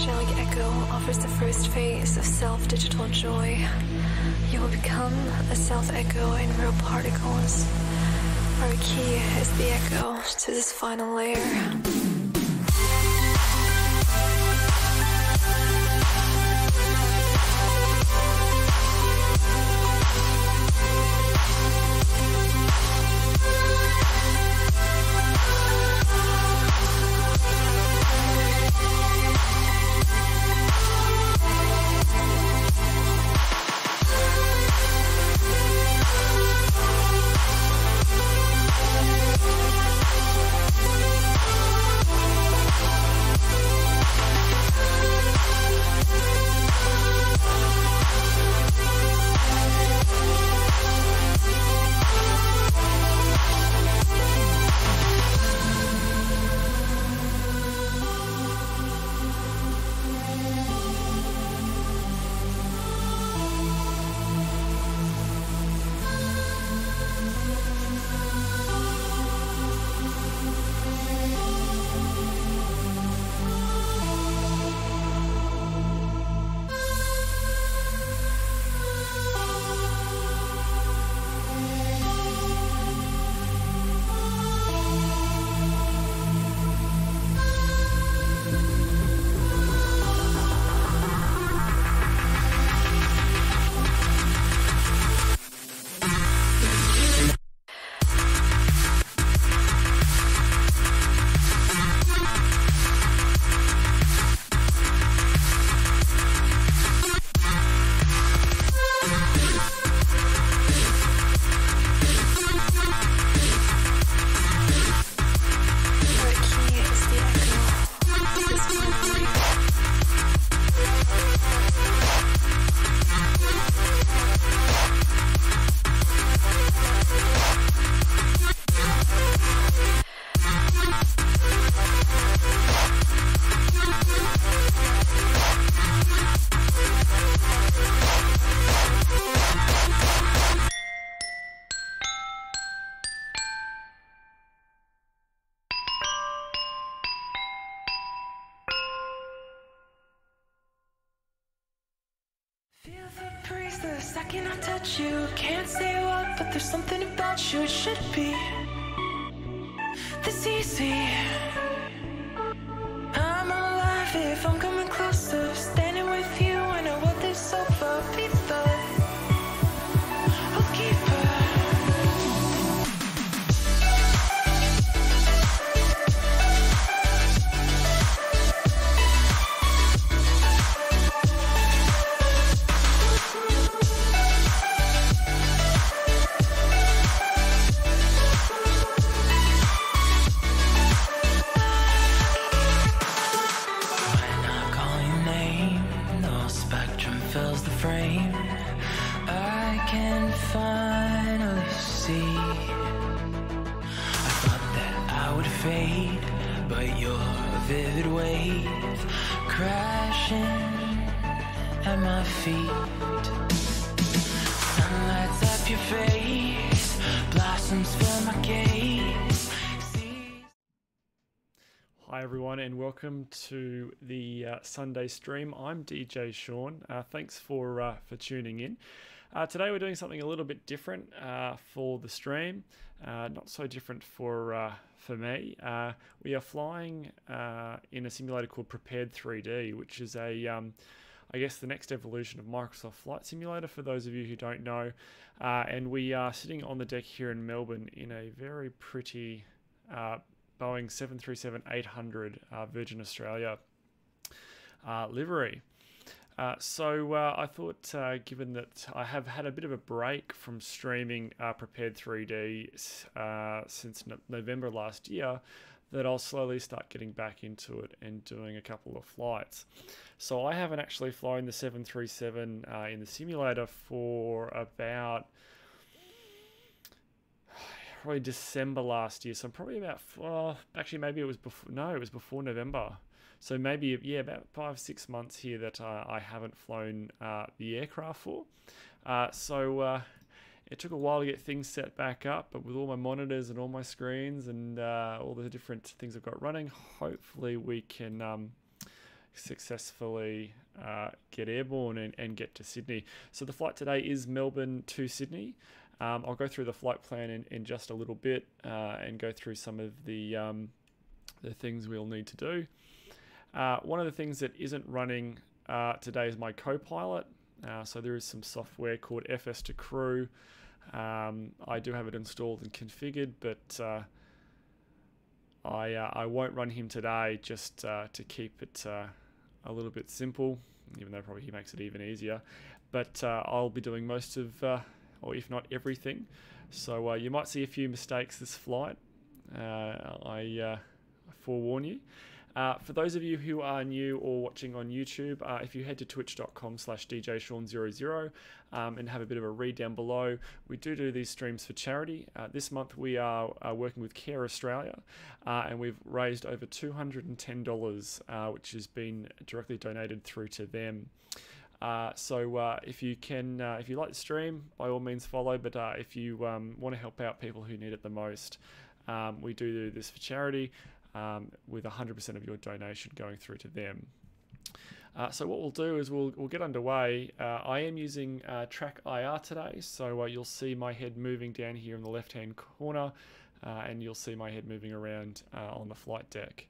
angelic echo offers the first phase of self-digital joy. You will become a self-echo in real particles. Our key is the echo to this final layer. Feel the breeze the second I touch you. Can't say what, but there's something about you. It should be this easy. I'm alive if I'm coming closer. Standing with you when I want this over. Be the keeper. I can finally see. I thought that I would fade, but you're a vivid wave crashing at my feet. Sun lights up your face, blossoms fill my gaze. Hi everyone and welcome to the Sunday stream. I'm DJ Sean. Thanks for tuning in. Today we're doing something a little bit different for the stream. Not so different for me. We are flying in a simulator called P3D, which is a I guess the next evolution of Microsoft Flight Simulator for those of you who don't know. And we are sitting on the deck here in Melbourne in a very pretty Boeing 737-800 Virgin Australia livery. So I thought, given that I have had a bit of a break from streaming Prepared 3D since November last year, that I'll slowly start getting back into it and doing a couple of flights. So I haven't actually flown the 737 in the simulator for about probably December last year, so probably about, well, actually maybe it was before, no, it was before November. So maybe, yeah, about 5-6 months here that I haven't flown the aircraft for. So it took a while to get things set back up, but with all my monitors and all my screens and all the different things I've got running, hopefully we can successfully get airborne and get to Sydney. So the flight today is Melbourne to Sydney. I'll go through the flight plan in just a little bit and go through some of the things we'll need to do. One of the things that isn't running today is my Copilot. So there is some software called FS to Crew. I do have it installed and configured, but I won't run him today just to keep it a little bit simple, even though probably he makes it even easier. But I'll be doing most of, or if not everything. So you might see a few mistakes this flight. I forewarn you. For those of you who are new or watching on YouTube, if you head to twitch.com/DJSean00 and have a bit of a read down below, we do these streams for charity. This month we are working with Care Australia, and we've raised over $210, which has been directly donated through to them. So if you like the stream, by all means follow, but if you want to help out people who need it the most, we do this for charity. With 100% of your donation going through to them. So what we'll do is we'll get underway. I am using Track IR today, so you'll see my head moving down here in the left-hand corner, and you'll see my head moving around on the flight deck.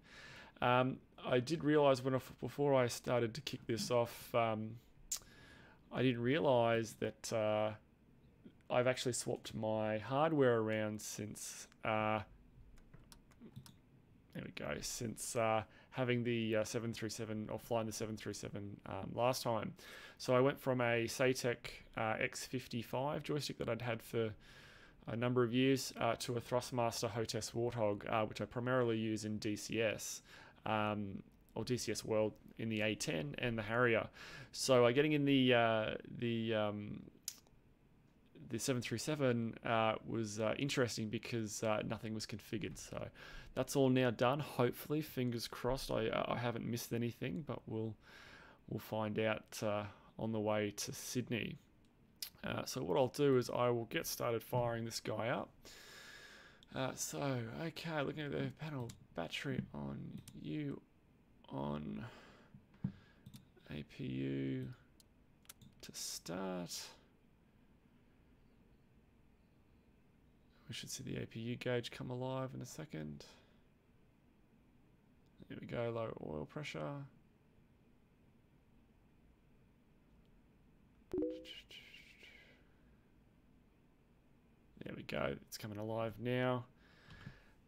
I did realise before I started to kick this off, I didn't realise that I've actually swapped my hardware around since. There we go, since having the 737 or flying the 737 last time. So I went from a Satec X55 joystick that I'd had for a number of years to a Thrustmaster Hotess Warthog, which I primarily use in DCS, or DCS World in the A10 and the Harrier. So getting in the 737 was interesting because nothing was configured. So that's all now done. Hopefully, fingers crossed. I haven't missed anything, but we'll find out on the way to Sydney. So what I'll do is I will get started firing this guy up. Okay, looking at the panel, battery on, you on, APU to start. We should see the APU gauge come alive in a second. There we go, low oil pressure. There we go, it's coming alive now.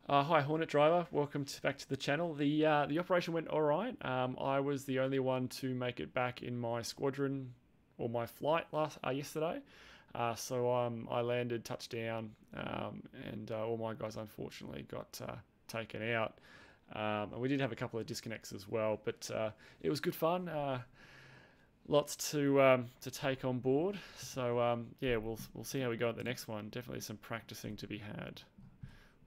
Hi Hornet Driver, welcome back to the channel. The operation went alright. I was the only one to make it back in my squadron, or my flight yesterday. So I landed, touchdown, and all my guys unfortunately got taken out. And we did have a couple of disconnects as well, but it was good fun. Lots to take on board. So yeah, we'll see how we go at the next one. Definitely some practicing to be had.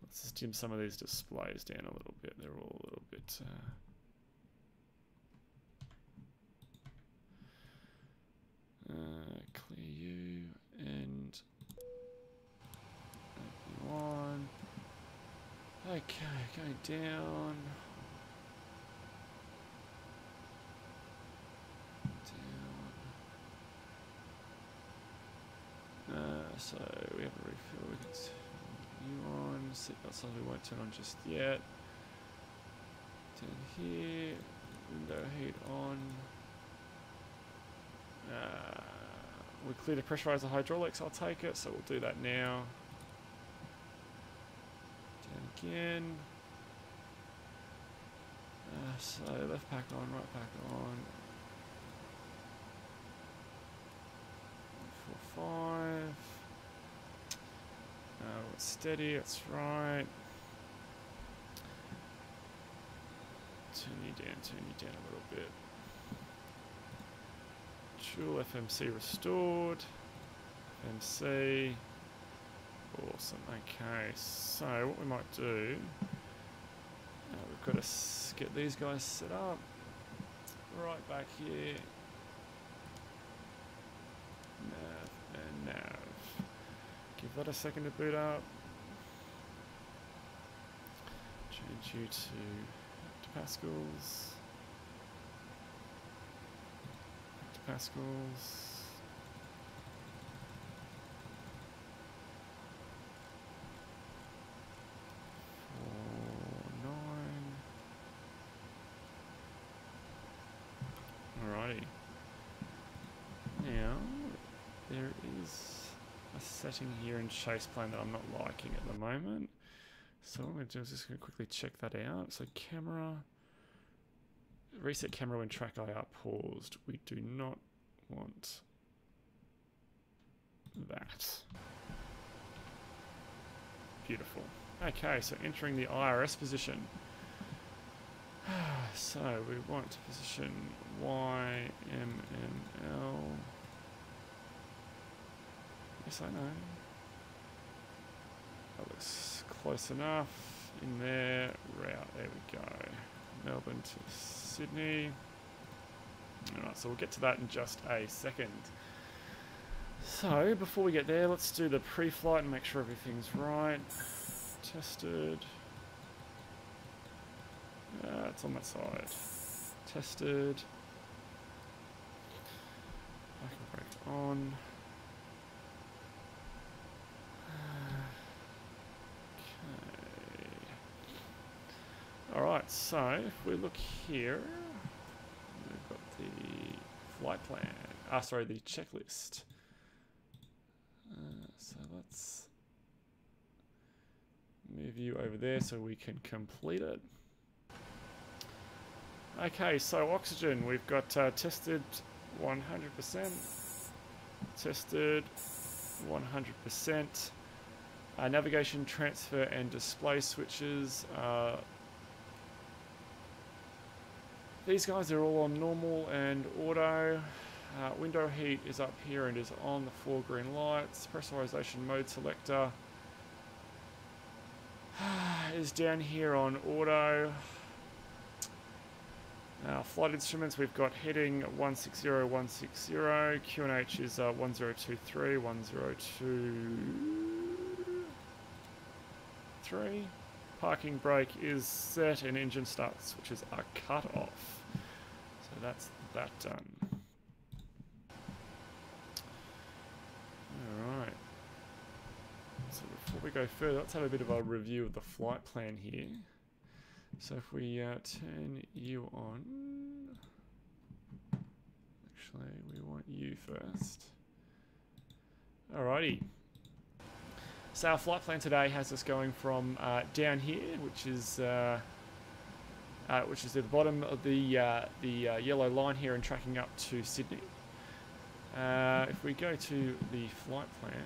Let's just dim some of these displays down a little bit. They're all a little bit. Clear you and one. Okay, going down. So we have a refill. We can turn you on. Seatbelt signs we won't turn on just yet. Down here, window heat on. We clear to pressurize the hydraulics. I'll take it. So we'll do that now. Down again. So left pack on, right pack on. 4, 5. It's steady, that's right. Turn you down a little bit. Dual FMC restored. FMC. Awesome. Okay, so what we might do, we've got to get these guys set up. Right back here. Nav and nav. Give that a second to boot up. Change you to Pascals. pascals. Alrighty. Now, there is a setting here in Chase Plane that I'm not liking at the moment. So what I'm going to do is just going to quickly check that out. So camera, reset camera when track IR paused. We do not want that. Beautiful. Okay, so entering the IRS position. So we want to position YMML. Yes, I know. That looks close enough. In there, route, there we go. Melbourne to Sydney. Alright, so we'll get to that in just a second. So, before we get there, let's do the pre-flight and make sure everything's right. Tested. It's on that side. Tested. Back and brake on. Okay. Alright, so if we look here, we've got the flight plan. Sorry, the checklist. So let's move you over there so we can complete it. Okay, so oxygen, we've got tested 100%, tested 100%, navigation, transfer and display switches. These guys are all on normal and auto. Window heat is up here and is on the 4 green lights. Pressurization mode selector is down here on auto. Flight instruments, we've got heading 160, 160, QNH is 1023, 1023. Parking brake is set and engine start switches are cut off. So that's that done. Alright. So before we go further, let's have a bit of a review of the flight plan here. So if we turn you on, actually we want you first. Alrighty. So our flight plan today has us going from down here, which is at the bottom of the yellow line here, and tracking up to Sydney. If we go to the flight plan,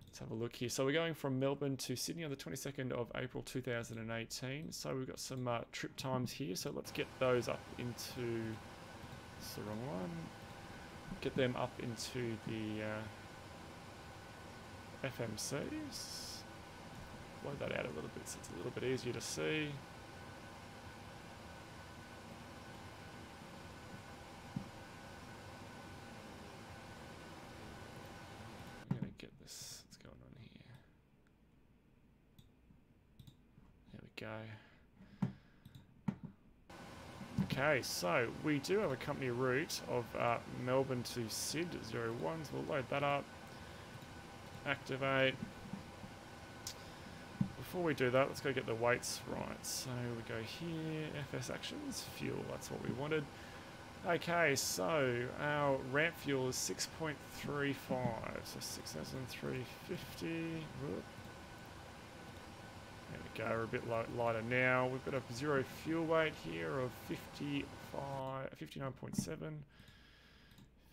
let's have a look here. So we're going from Melbourne to Sydney on the 22nd of April 2018. So we've got some trip times here. So let's get those up into, that's the wrong one. Get them up into the FMCs. Blow that out a little bit so it's a little bit easier to see. I'm going to get this, what's going on here. There we go. Okay, so we do have a company route of Melbourne to Sid 01s. We'll load that up. Activate. Before we do that, let's go get the weights right. So we go here, FS actions, fuel, that's what we wanted. Okay, so our ramp fuel is 6.35, so 6,350. There we go, we're a bit lighter now. We've got a zero fuel weight here of 59.7,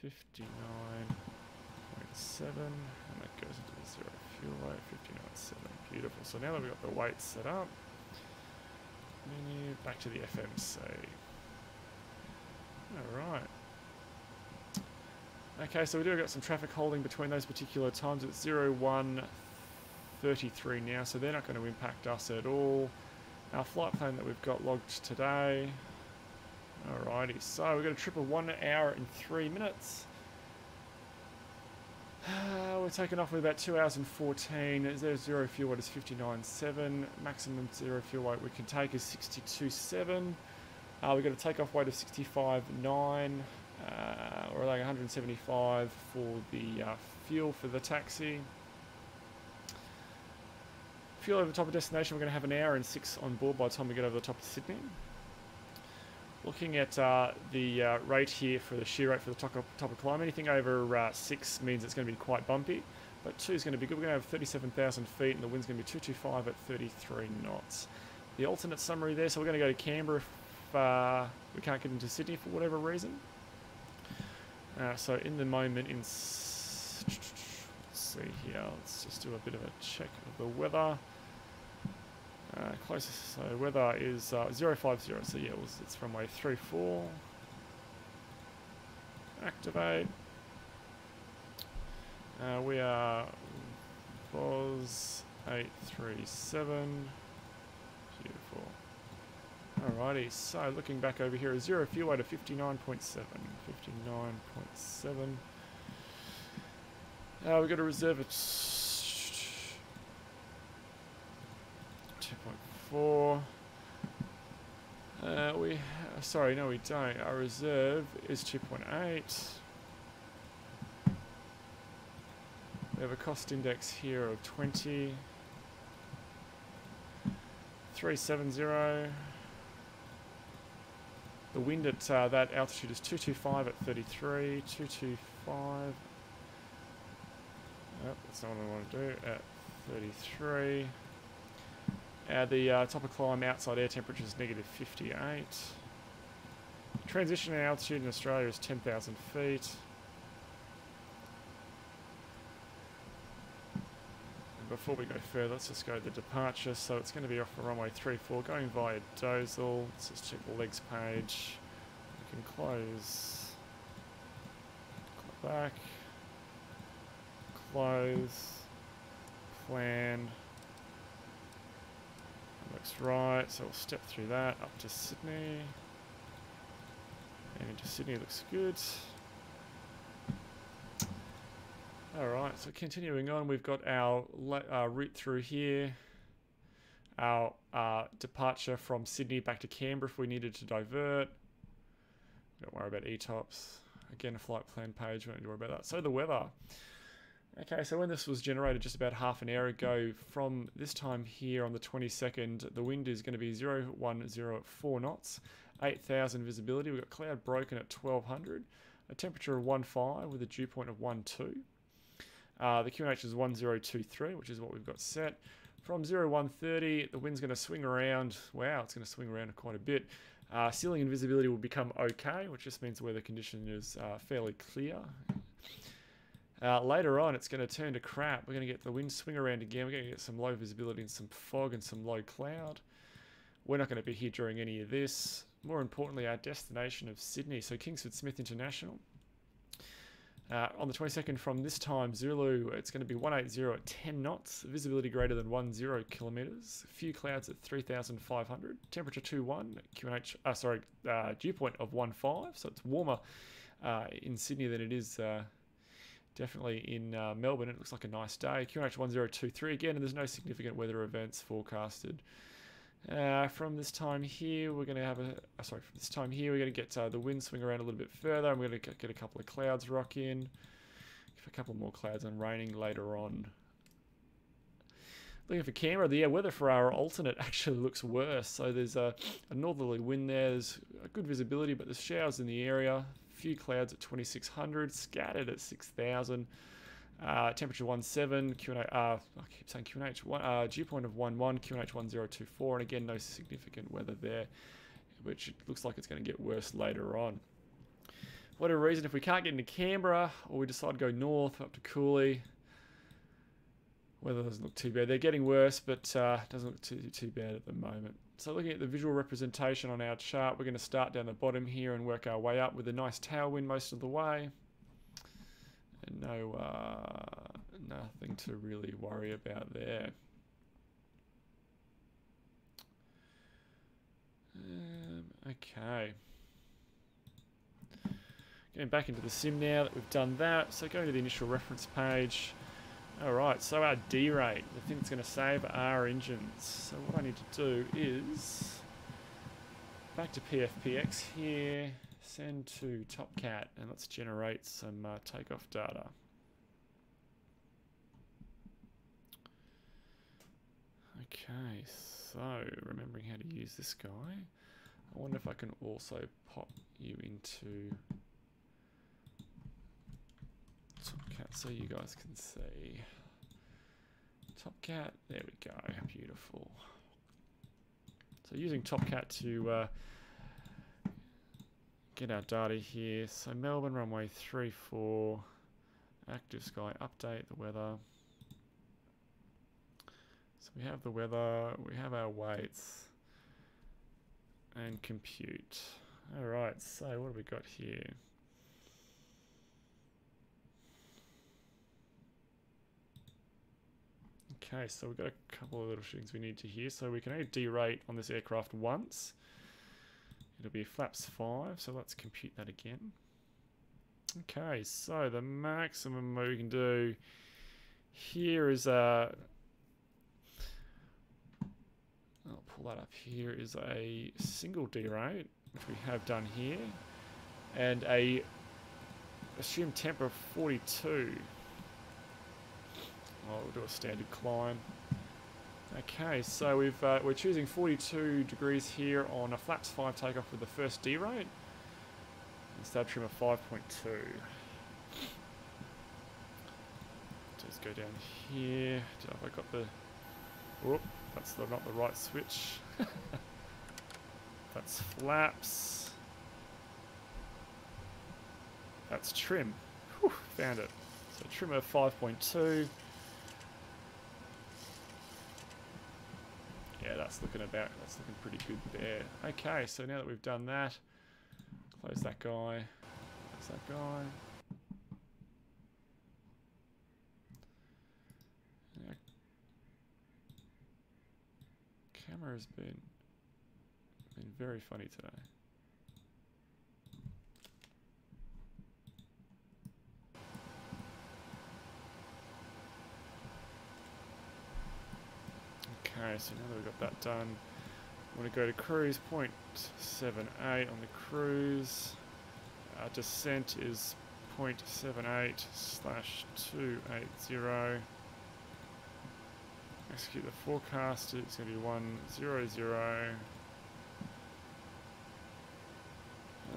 59.7, and that goes into the zero fuel weight, 59.7. Beautiful. So now that we've got the weight set up, menu, back to the FMC. Alright. Okay, so we do got some traffic holding between those particular times. It's 01:33 now, so they're not going to impact us at all. Our flight plan that we've got logged today. Alrighty, so we've got a trip of 1 hour and 3 minutes. We're taking off with about 2 hours and 14. There's zero fuel weight is 59.7. Maximum zero fuel weight we can take is 62.7. We've got a takeoff weight of 65.9, or like 175 for the fuel for the taxi. Fuel over the top of destination, we're going to have an hour and 6 on board by the time we get over the top of Sydney. Looking at the rate here for the shear rate for the top of climb, anything over 6 means it's going to be quite bumpy, but 2 is going to be good. We're going to have 37,000 feet and the wind's going to be 225 at 33 knots. The alternate summary there, so we're going to go to Canberra if we can't get into Sydney for whatever reason. So in the moment, let's see here, let's just do a bit of a check of the weather. Closest, so weather is 050, so yeah, it's runway 34. Activate. We are was 837. Beautiful. Alrighty, so looking back over here, a 0 fuel weight of 59.7. 59.7. We've got a reserve at 2.4. Sorry, no we don't. Our reserve is 2.8. We have a cost index here of 20. 370. The wind at that altitude is 225 at 33. 225. Nope, that's not what I want to do. At 33. The top of climb outside air temperature is negative 58. Transition altitude in Australia is 10,000 feet. And before we go further, let's just go to the departure. So it's going to be off for runway 34, going via Dozel. Let's just check the legs page. We can close. Go back. Close. Plan. Looks right, so we'll step through that up to Sydney. And into Sydney looks good. Alright, so continuing on, we've got our route through here. Our departure from Sydney back to Canberra if we needed to divert. Don't worry about ETOPS. Again, a flight plan page, we don't need to worry about that. So the weather. Okay, so when this was generated just about half an hour ago, from this time here on the 22nd, the wind is going to be 010 at 4 knots, 8,000 visibility. We've got cloud broken at 1200, a temperature of 15 with a dew point of 12. The QNH is 1023, which is what we've got set. From 0130, the wind's going to swing around. Wow, it's going to swing around quite a bit. Ceiling and visibility will become okay, which just means the weather condition is fairly clear. Later on, it's going to turn to crap. We're going to get the wind swing around again. We're going to get some low visibility and some fog and some low cloud. We're not going to be here during any of this. More importantly, our destination of Sydney, so Kingsford Smith International. On the 22nd from this time, Zulu, it's going to be 180 at 10 knots, visibility greater than 10 kilometres, a few clouds at 3,500, temperature 21, QNH, dew point of 15, so it's warmer in Sydney than it is definitely in Melbourne. It looks like a nice day. QNH 1023 again, and there's no significant weather events forecasted. From this time here, we're going to have from this time here, we're going to get the wind swing around a little bit further. I'm going to get a couple of clouds rock in. A couple more clouds and raining later on. Looking for Canberra, the weather for our alternate actually looks worse. So there's a northerly wind there. There's a good visibility, but there's showers in the area. Few clouds at 2600, scattered at 6000. Temperature 17, I keep saying QNH, dew point of 11, QNH 1024, and again, no significant weather there, which it looks like it's going to get worse later on. Whatever reason, if we can't get into Canberra, or we decide to go north up to Cooley, weather doesn't look too bad. They're getting worse, but doesn't look too bad at the moment. So looking at the visual representation on our chart, we're going to start down the bottom here and work our way up with a nice tailwind most of the way. And nothing to really worry about there. Okay. Getting back into the sim now that we've done that. So going to the initial reference page. Alright, so our D rate, the thing that's going to save our engines. So what I need to do is back to PFPX here, send to TopCat, and let's generate some takeoff data. Okay, so remembering how to use this guy, I wonder if I can also pop you into TopCat so you guys can see. TopCat, there we go, beautiful. So using TopCat to get our data here. So Melbourne runway 34, active sky, update the weather. So we have the weather, we have our weights, and compute. Alright, so what have we got here? Okay, so we've got a couple of little things we need to hear. So we can only derate on this aircraft once. It'll be flaps 5, so let's compute that again. Okay, so the maximum we can do here is a... I'll pull that up here, is a single derate, which we have done here, and a assumed temp of 42. We'll do a standard climb. Okay, so we're choosing 42 degrees here on a flaps 5 takeoff with the first derate, and stab trim of 5.2. Just go down here. Have I got the... Whoop, that's not the right switch. That's flaps. That's trim. Whew, found it. So trim of 5.2. Yeah, that's looking pretty good there. Okay, so now that we've done that, close that guy. Close that guy. Now, camera's been very funny today. Okay, so now that we've got that done, I'm going to go to cruise, 0.78 on the cruise. Descent is 0.78/280. Execute the forecast, it's going to be 100.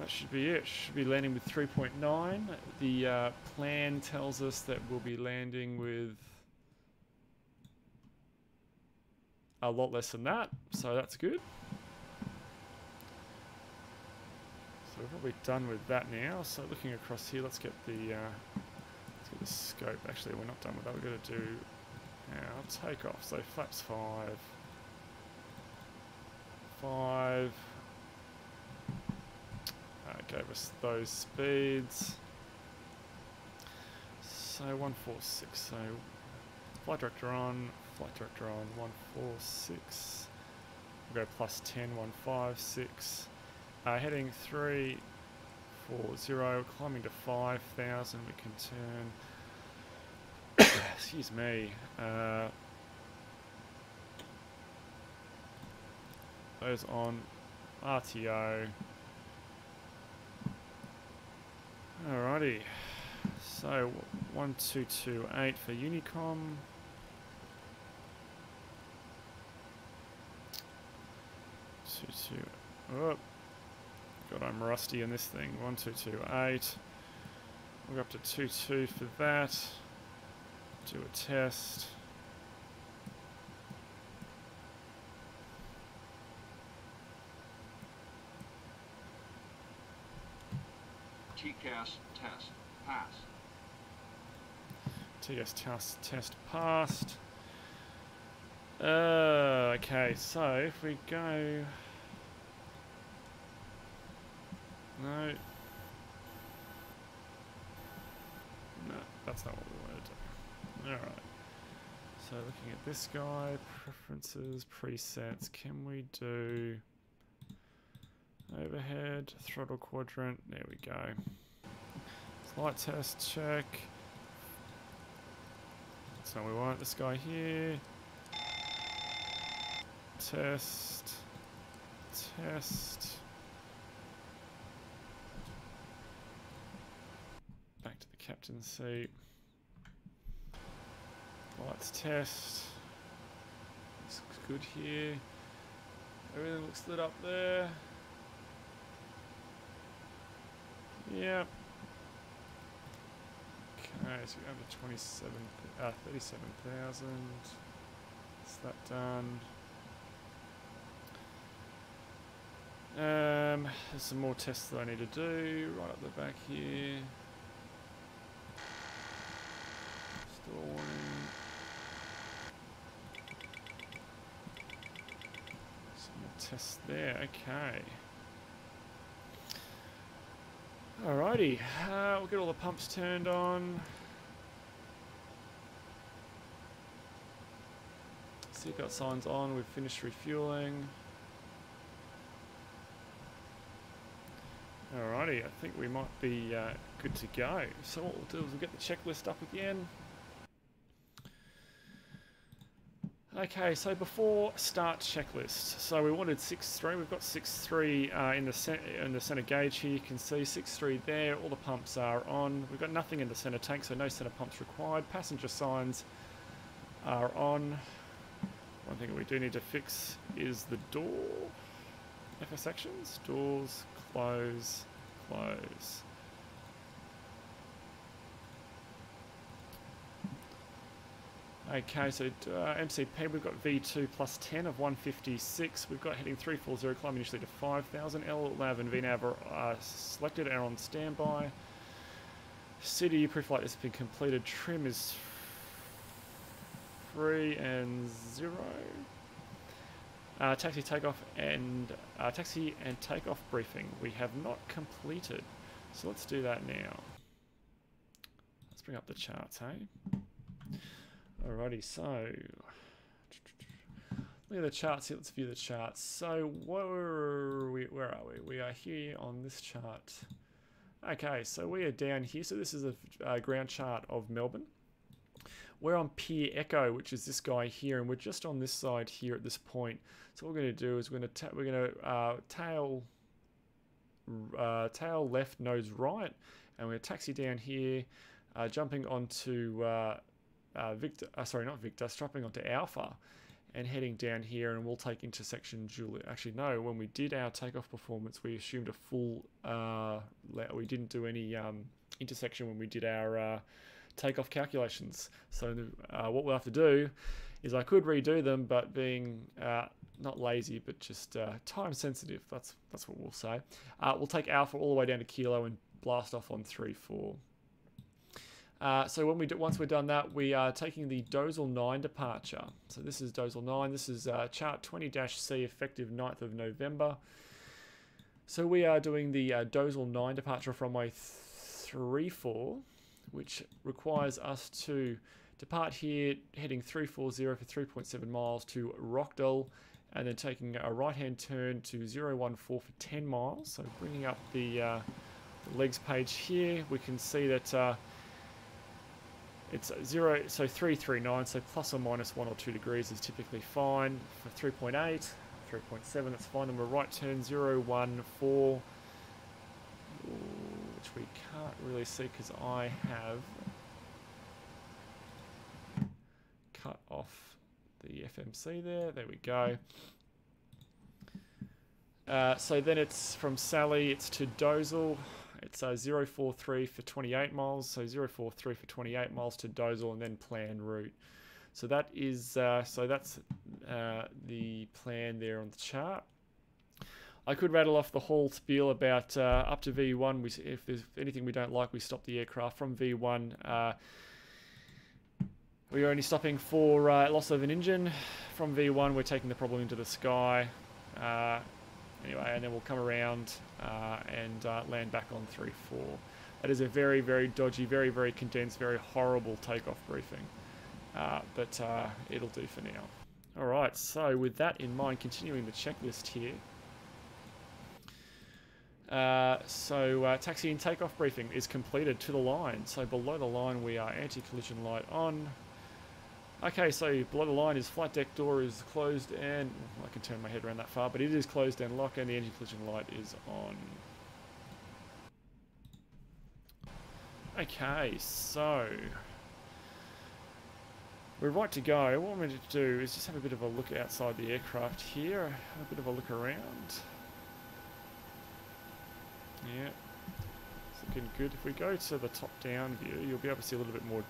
That should be it. Should be landing with 3.9. The plan tells us that we'll be landing with a lot less than that, so that's good. So we're probably done with that now. So looking across here, let's get the scope. Actually, we're not done with that. We're going to do our takeoff. So flaps 5 gave us those speeds. So 146. So flight director on. Flight director on 146. We'll go plus 10, 156. Heading 340, climbing to 5,000. We can turn. Excuse me. Those on RTO. Alrighty. So 1228 for Unicom. Oh, God, I'm rusty in this thing. 1228. We'll go up to 22 for that. Do a test. TCAS test pass. TS test passed. Okay, so if we go... No, that's not what we want to do. Alright. So looking at this guy, preferences, presets, can we do overhead, throttle quadrant, there we go. Flight test, check. That's not what we want, this guy here. Test, test. and see. Lights test. This looks good here. Everything looks lit up there. Yep. Okay, so we have the 37,000. Is that done? There's some more tests that I need to do right up the back here. Storing. Some more tests there. Okay. Alrighty. We'll get all the pumps turned on. Seatbelt signs on. We've finished refueling. Alrighty, I think we might be good to go. So what we'll do is we'll get the checklist up again. Okay, so before start checklist, so we wanted 6.3. We've got 6.3 in the center gauge here. You can see 6.3 there. All the pumps are on. We've got nothing in the center tank, so no center pumps required. Passenger signs are on. One thing we do need to fix is the door. FS sections, doors, close, close. Okay, so MCP, we've got V2 plus 10 of 156. We've got heading 340, climb initially to 5,000. LLAV and VNAV are selected and are on standby. City pre-flight has been completed. Trim is 3 and 0. Taxi takeoff and takeoff briefing we have not completed, so let's do that now. Let's bring up the charts, hey? Alrighty, so look at the charts here. Let's view the charts. So where are we? We are here on this chart. Okay, so we are down here. So this is a ground chart of Melbourne. We're on Pier Echo, which is this guy here, and we're just on this side here at this point. So what we're going to do is we're going to tail left, nose right, and we're going to taxi down here, jumping onto strapping onto Alpha, and heading down here, and we'll take intersection Julia. Actually, no, when we did our takeoff performance, we assumed a full. We didn't do any intersection when we did our takeoff calculations. So what we'll have to do is I could redo them, but being not lazy, but just time sensitive. That's what we'll say. We'll take Alpha all the way down to Kilo and blast off on 3-4. So once we're done that, we are taking the Dozal 9 departure. So this is Dozal 9. This is chart 20-C effective 9th of November. So we are doing the Dozal 9 departure from my 3-4, which requires us to depart here, heading 340 for 3.7 miles to Rockdale, and then taking a right-hand turn to 014 for 10 miles. So bringing up the legs page here, we can see that it's 339, so plus or minus 1 or 2 degrees is typically fine. For 3.8, 3.7, that's fine. Then we're right turn 014, which we can't really see because I have cut off the FMC there. There we go. So then it's from Sally, it's to Dozal. It's 043 for 28 miles, so 043 for 28 miles to Dozal, and then plan route. So that is that's the plan there on the chart. I could rattle off the whole spiel about up to V1. If there's anything we don't like, we stop the aircraft. From V1, we're only stopping for loss of an engine. From V1, we're taking the problem into the sky. Anyway, and then we'll come around and land back on 3-4. That is a very, very dodgy, very, very condensed, very horrible takeoff briefing. But it'll do for now. Alright, so with that in mind, continuing the checklist here. Taxi and takeoff briefing is completed to the line. So below the line we are anti-collision light on. Okay, so below the line is flight deck door is closed, and I can turn my head around that far, but it is closed and locked, and the anti-collision light is on. Okay, so we're right to go. What I'm going to do is just have a bit of a look outside the aircraft here, have a bit of a look around. Yeah, it's looking good. If we go to the top-down view, you'll be able to see a little bit more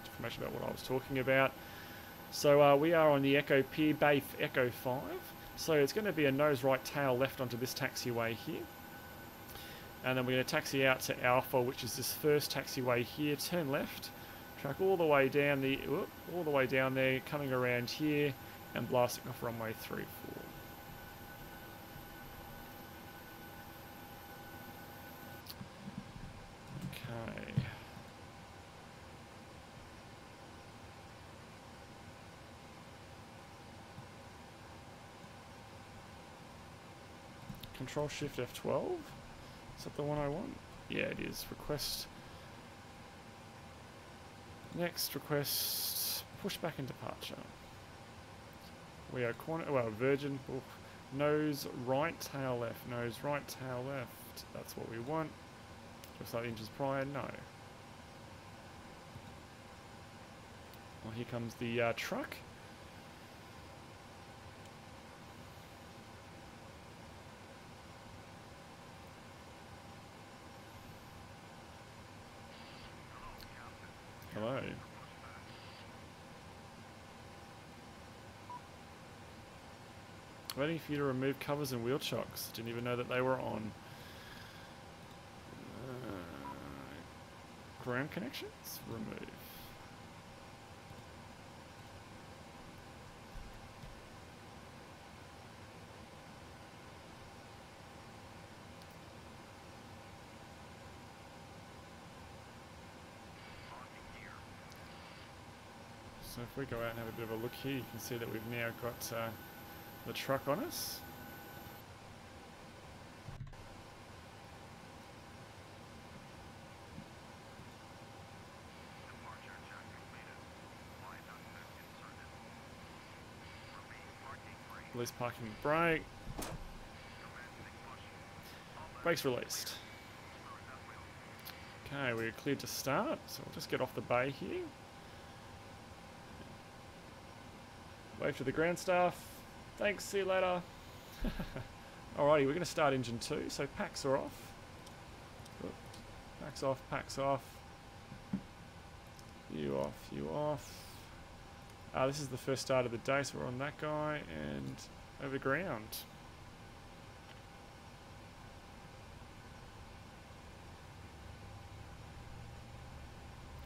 information about what I was talking about. So we are on the Echo Pier Bay Echo 5. So it's going to be a nose right, tail left onto this taxiway here. And then we're going to taxi out to Alpha, which is this first taxiway here. Turn left, track all the way down all the way down there, coming around here, and blasting off runway 34. Okay. Control Shift F12. Is that the one I want? Yeah, it is. Request. Next request. Push back in departure. We are Virgin. Oof. Nose right, tail left. Nose right, tail left. That's what we want. Just like inches prior. No. Well, here comes the truck. Hello. Waiting for you to remove covers and wheel chocks. Didn't even know that they were on. Ground connections? Remove. So if we go out and have a bit of a look here, you can see that we've now got the truck on us. Release parking brake. Brakes released. Okay, we're cleared to start, so we'll just get off the bay here. Wave to the ground staff. Thanks, see you later. Alrighty, we're going to start engine 2, so packs are off. Oop. Packs off, packs off. You off, you off. This is the first start of the day, so we're on that guy and over ground.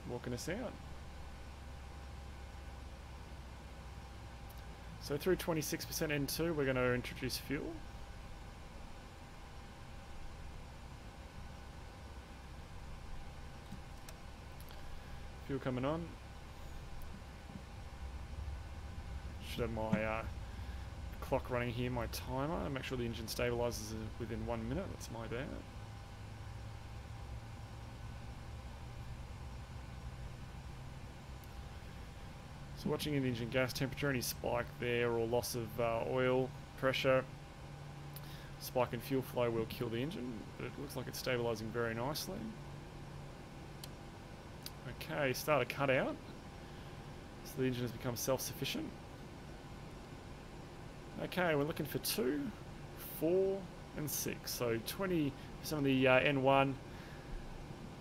Walking us out. So through 26% N2, we're going to introduce fuel. Fuel coming on. Should have my clock running here, my timer, and make sure the engine stabilizes within 1 minute. That's my bad. So watching the engine gas temperature, any spike there or loss of oil pressure, spike in fuel flow will kill the engine, but it looks like it's stabilizing very nicely. Okay, start a cutout. So the engine has become self-sufficient. Okay, we're looking for 2, 4 and 6. So 20% of the N1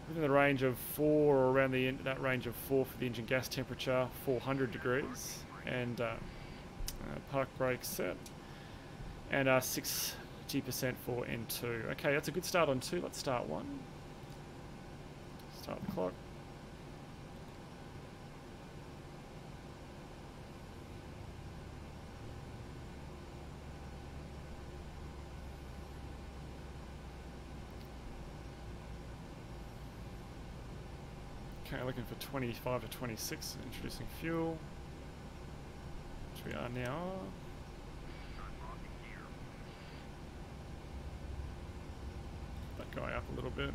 within the range of 4 or around that range of 4 for the engine gas temperature, 400 degrees. And park brake set. And 60% for N2. Okay, that's a good start on 2. Let's start 1. Start the clock. Okay, looking for 25 to 26, introducing fuel, which we are now. That guy up a little bit.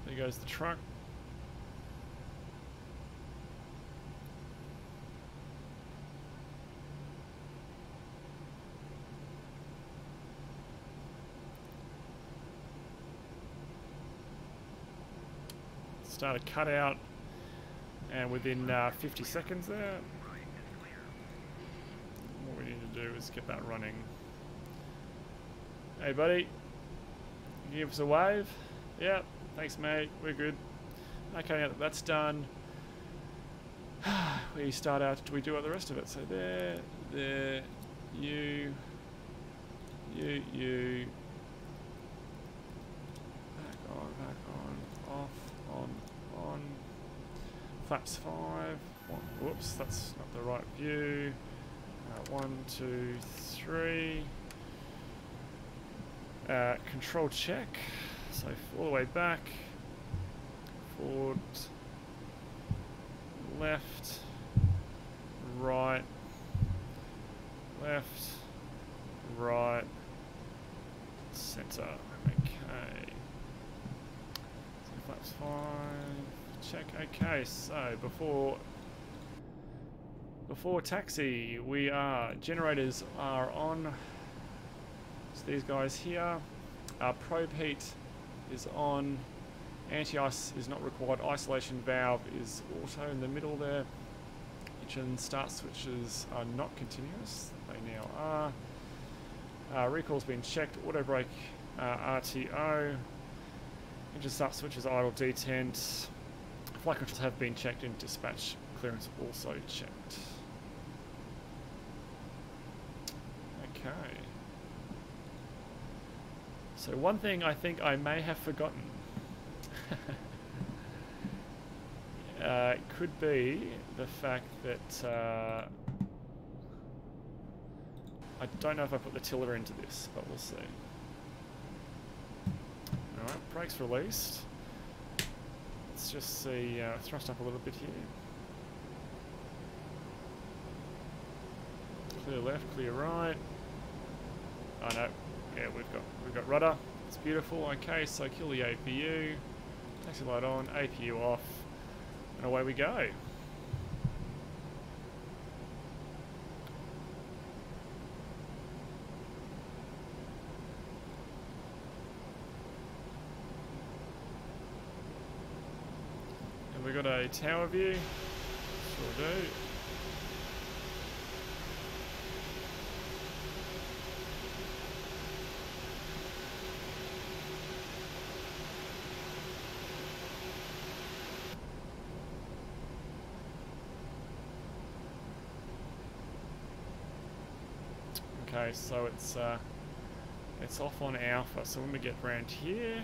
There goes the truck. start a cutout, and within 50 seconds there, what we need to do is get that running. Hey buddy, can you give us a wave? Yep, thanks mate, we're good. Okay, now that that's done, we start out, we do all the rest of it. So there, you, back on, off, on, flaps 5, whoops, that's not the right view, 1, 2, 3, control check, so all the way back, forward, left, right, left, right, center. Okay. So flaps 5. Check. Okay. So before taxi, generators are on. So these guys here. Probe heat is on. Anti-ice is not required. Isolation valve is auto in the middle there. Engine start switches are not continuous. They now are. Recall's been checked. Auto brake RTO. Engine start switches idle detent. Flight controls have been checked and dispatch clearance also checked. Okay. So one thing I think I may have forgotten. It could be the fact that I don't know if I put the tiller into this, but we'll see. Alright, brakes released. Let's just see, thrust up a little bit here. Clear left, clear right. Oh no, yeah, we've got rudder. It's beautiful. Okay, so kill the APU. Taxi light on, APU off, and away we go. Have we got a tower view? Sure do. Okay, so it's off on alpha. So when we get round here,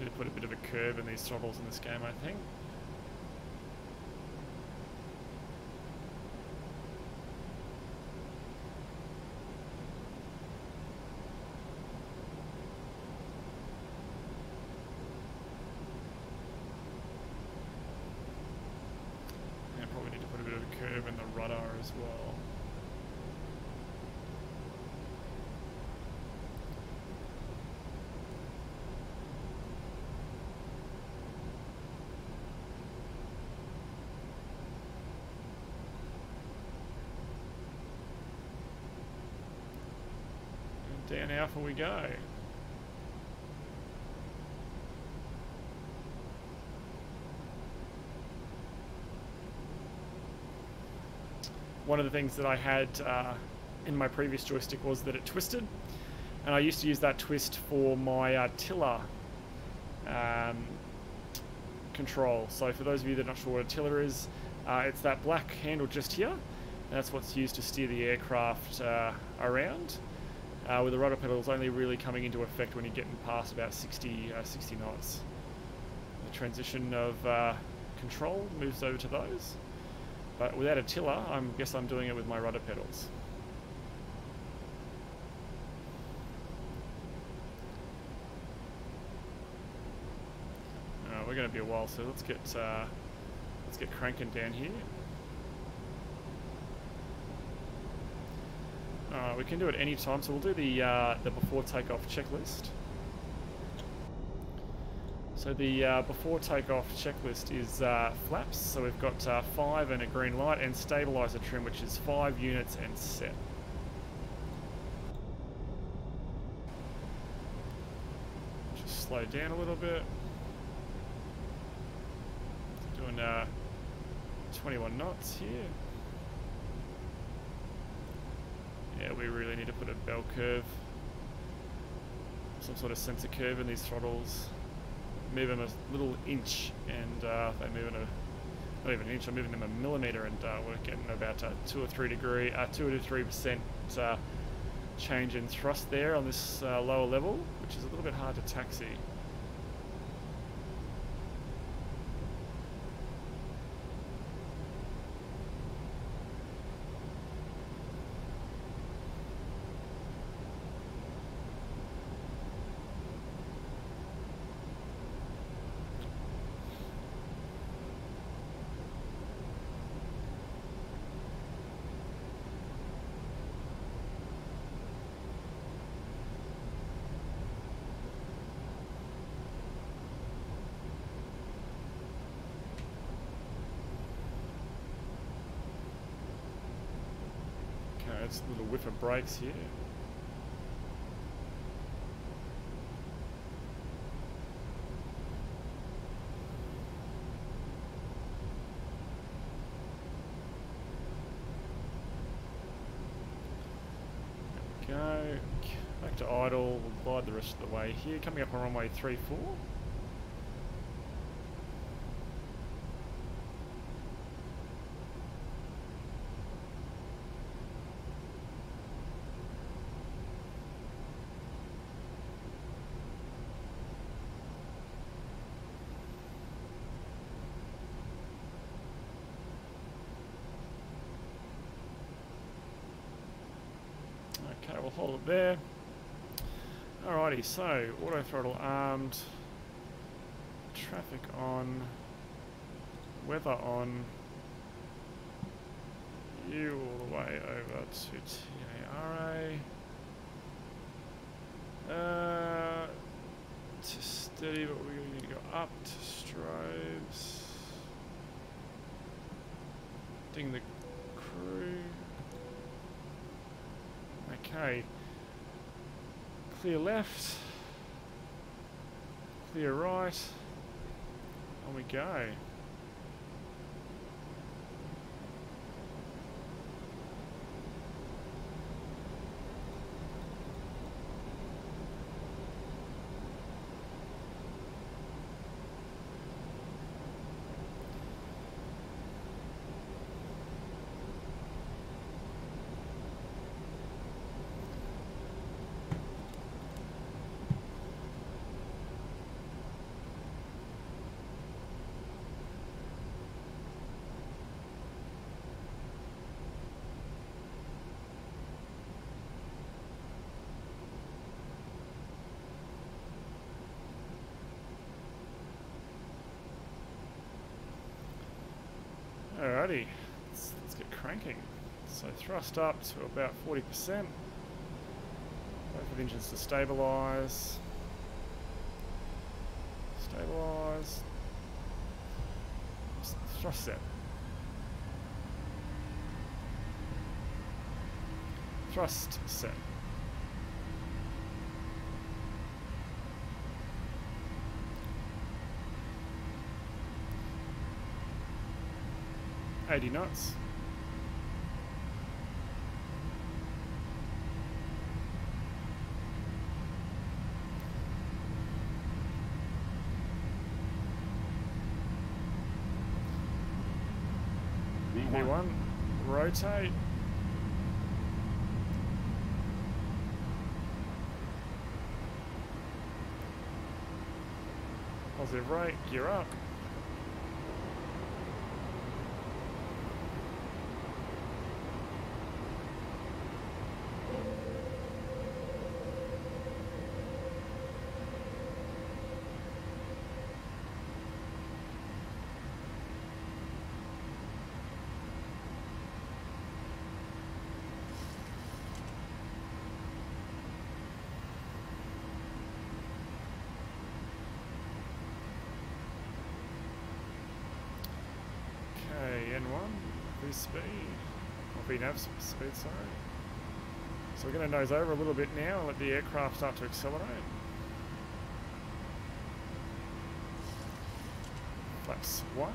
need to put a bit of a curve in these throttles in this game, I think. Curve in the rudder as well. And down alpha we go. One of the things that I had in my previous joystick was that it twisted, and I used to use that twist for my tiller control. So for those of you that are not sure what a tiller is, it's that black handle just here, and that's what's used to steer the aircraft around, with the rudder pedals only really coming into effect when you're getting past about 60 knots. The transition of control moves over to those. But without a tiller, I guess I'm doing it with my rudder pedals. We're going to be a while, so let's get cranking down here. We can do it any time, so we'll do the before takeoff checklist. So the before takeoff checklist is flaps. So we've got 5 and a green light, and stabilizer trim, which is 5 units and set. slow down a little bit. Doing 21 knots here. Yeah, we really need to put a bell curve, some sort of sensor curve in these throttles. Move them a little inch, and they move in a, not even an inch, I'm moving them a millimetre, and we're getting about 2 or 3% change in thrust there on this lower level, which is a little bit hard to taxi. It's a little whiff of brakes here. There we go. Back to idle. We'll glide the rest of the way here. Coming up on runway 34. Okay, we'll hold it there. Alrighty, so auto throttle armed, traffic on, weather on, you all the way over to TARA. To steady, but we're going to go up to strobes. Ding the crew. Okay, clear left, clear right, on we go. Alrighty, let's get cranking. So thrust up to about 40%. Wait for the engines to stabilise. Stabilise. Thrust set. Thrust set. $80 knots. V1, rotate. Positive rate, gear up. N1, speed, or VNAV speed, sorry. So we're going to nose over a little bit now and let the aircraft start to accelerate. flaps 1.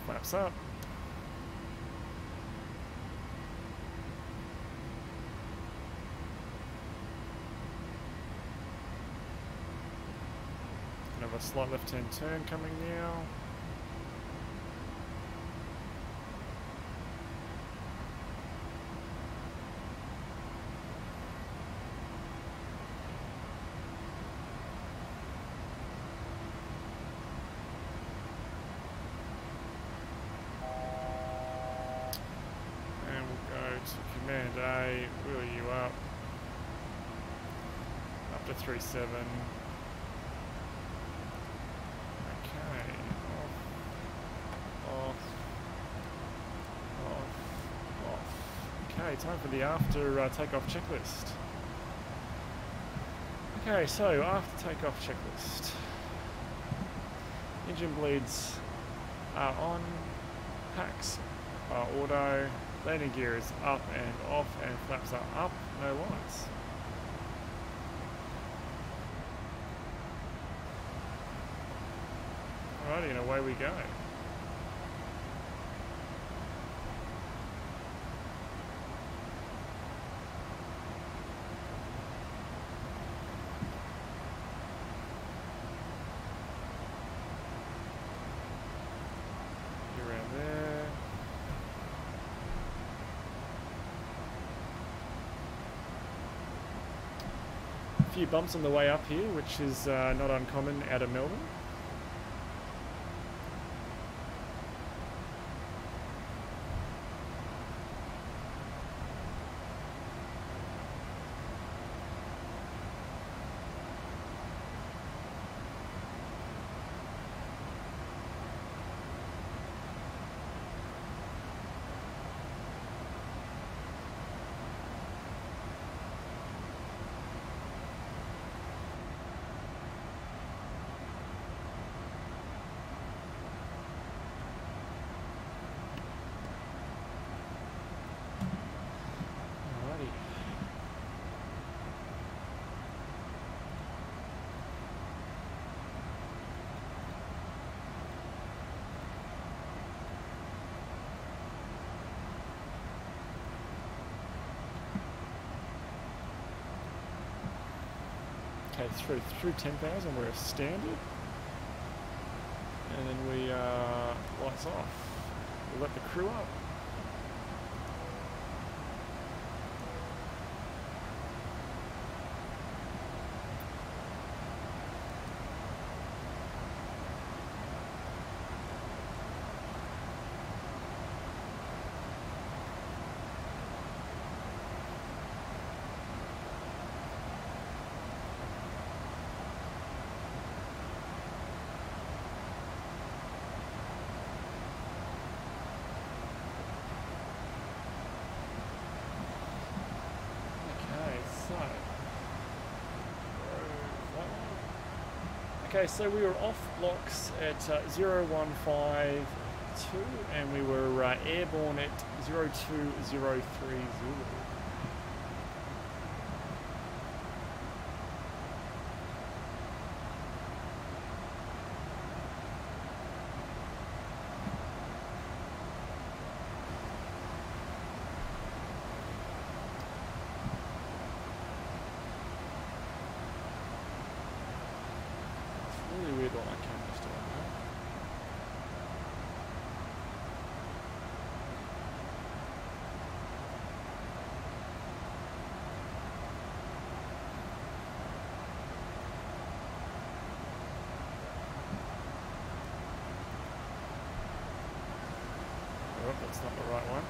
Flaps up. A slight left-hand turn coming now. And we'll go to Command A, wheel you up to 37. Okay, time for the after takeoff checklist. Okay, so after takeoff checklist. Engine bleeds are on, packs are auto, landing gear is up and off, and flaps are up, no lights. Alrighty, and away we go. A few bumps on the way up here, which is not uncommon out of Melbourne. Okay, through 10,000 we're a standard, and then we lights off. We'll let the crew up. Okay, so we were off blocks at 0152 and we were airborne at 02030. Oh, that's not the right one.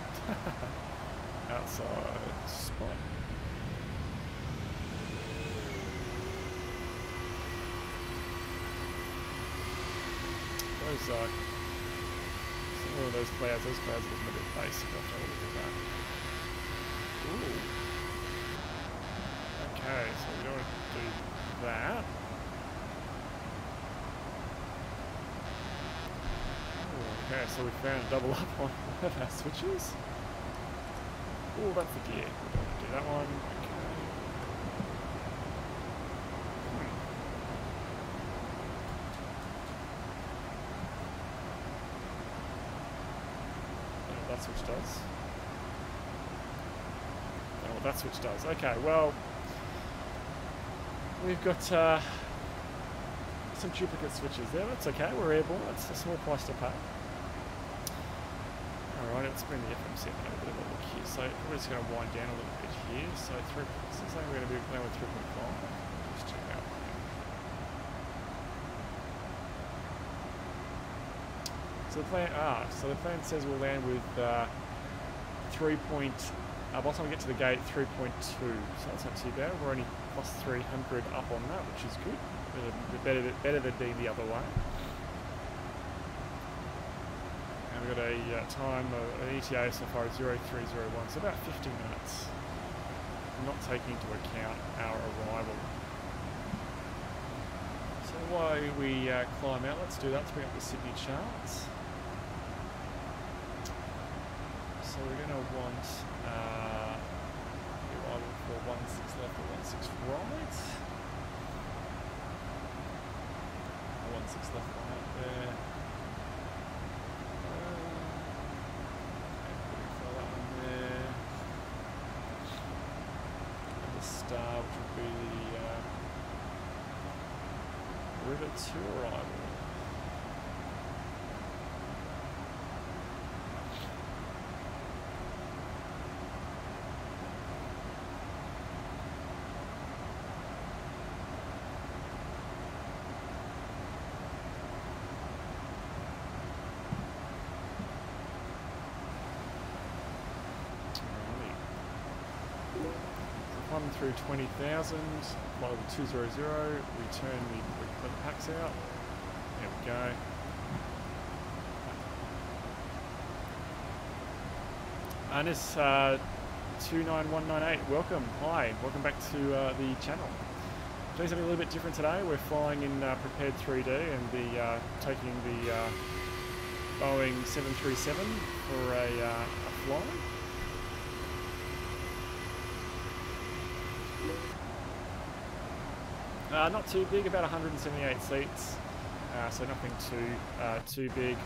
Outside spot. Those some of those clouds look a bit basic. I'll try to look at that. Ooh. Okay, so we don't want to do that. Okay, so we found a double up on one of our switches. Oh, that's the gear. We don't want to do that one. Okay. Don't know what that switch does. Don't know what that switch does. Okay, well, we've got some duplicate switches there. That's okay. We're airborne. That's a small price to pay. Alright, let's bring the FMC up and have a bit of a look here. So we're just going to wind down a little bit here. So since we're going to be playing with 3.5. Just check out. So the plan says we'll land with by the time we get to the gate, 3.2. So that's not too bad. We're only plus 300 up on that, which is good. Better than being the other way. And we've got a time of an ETA so far as 0301, so about 50 minutes. Not taking into account our arrival. So while we climb out, let's do that to bring up the Sydney charts. So we're going to want the arrival for 16 left or 16 right. 16 left right there. Throw that one there. And the star, which would be the river to arrival. Through 20,000, fly level 200, return we put the packs out. There we go. Anis 29198, welcome. Hi, welcome back to the channel. Doing something a little bit different today. We're flying in Prepared 3D and taking the Boeing 737 for a fly. Not too big, about 178 seats, so nothing too big.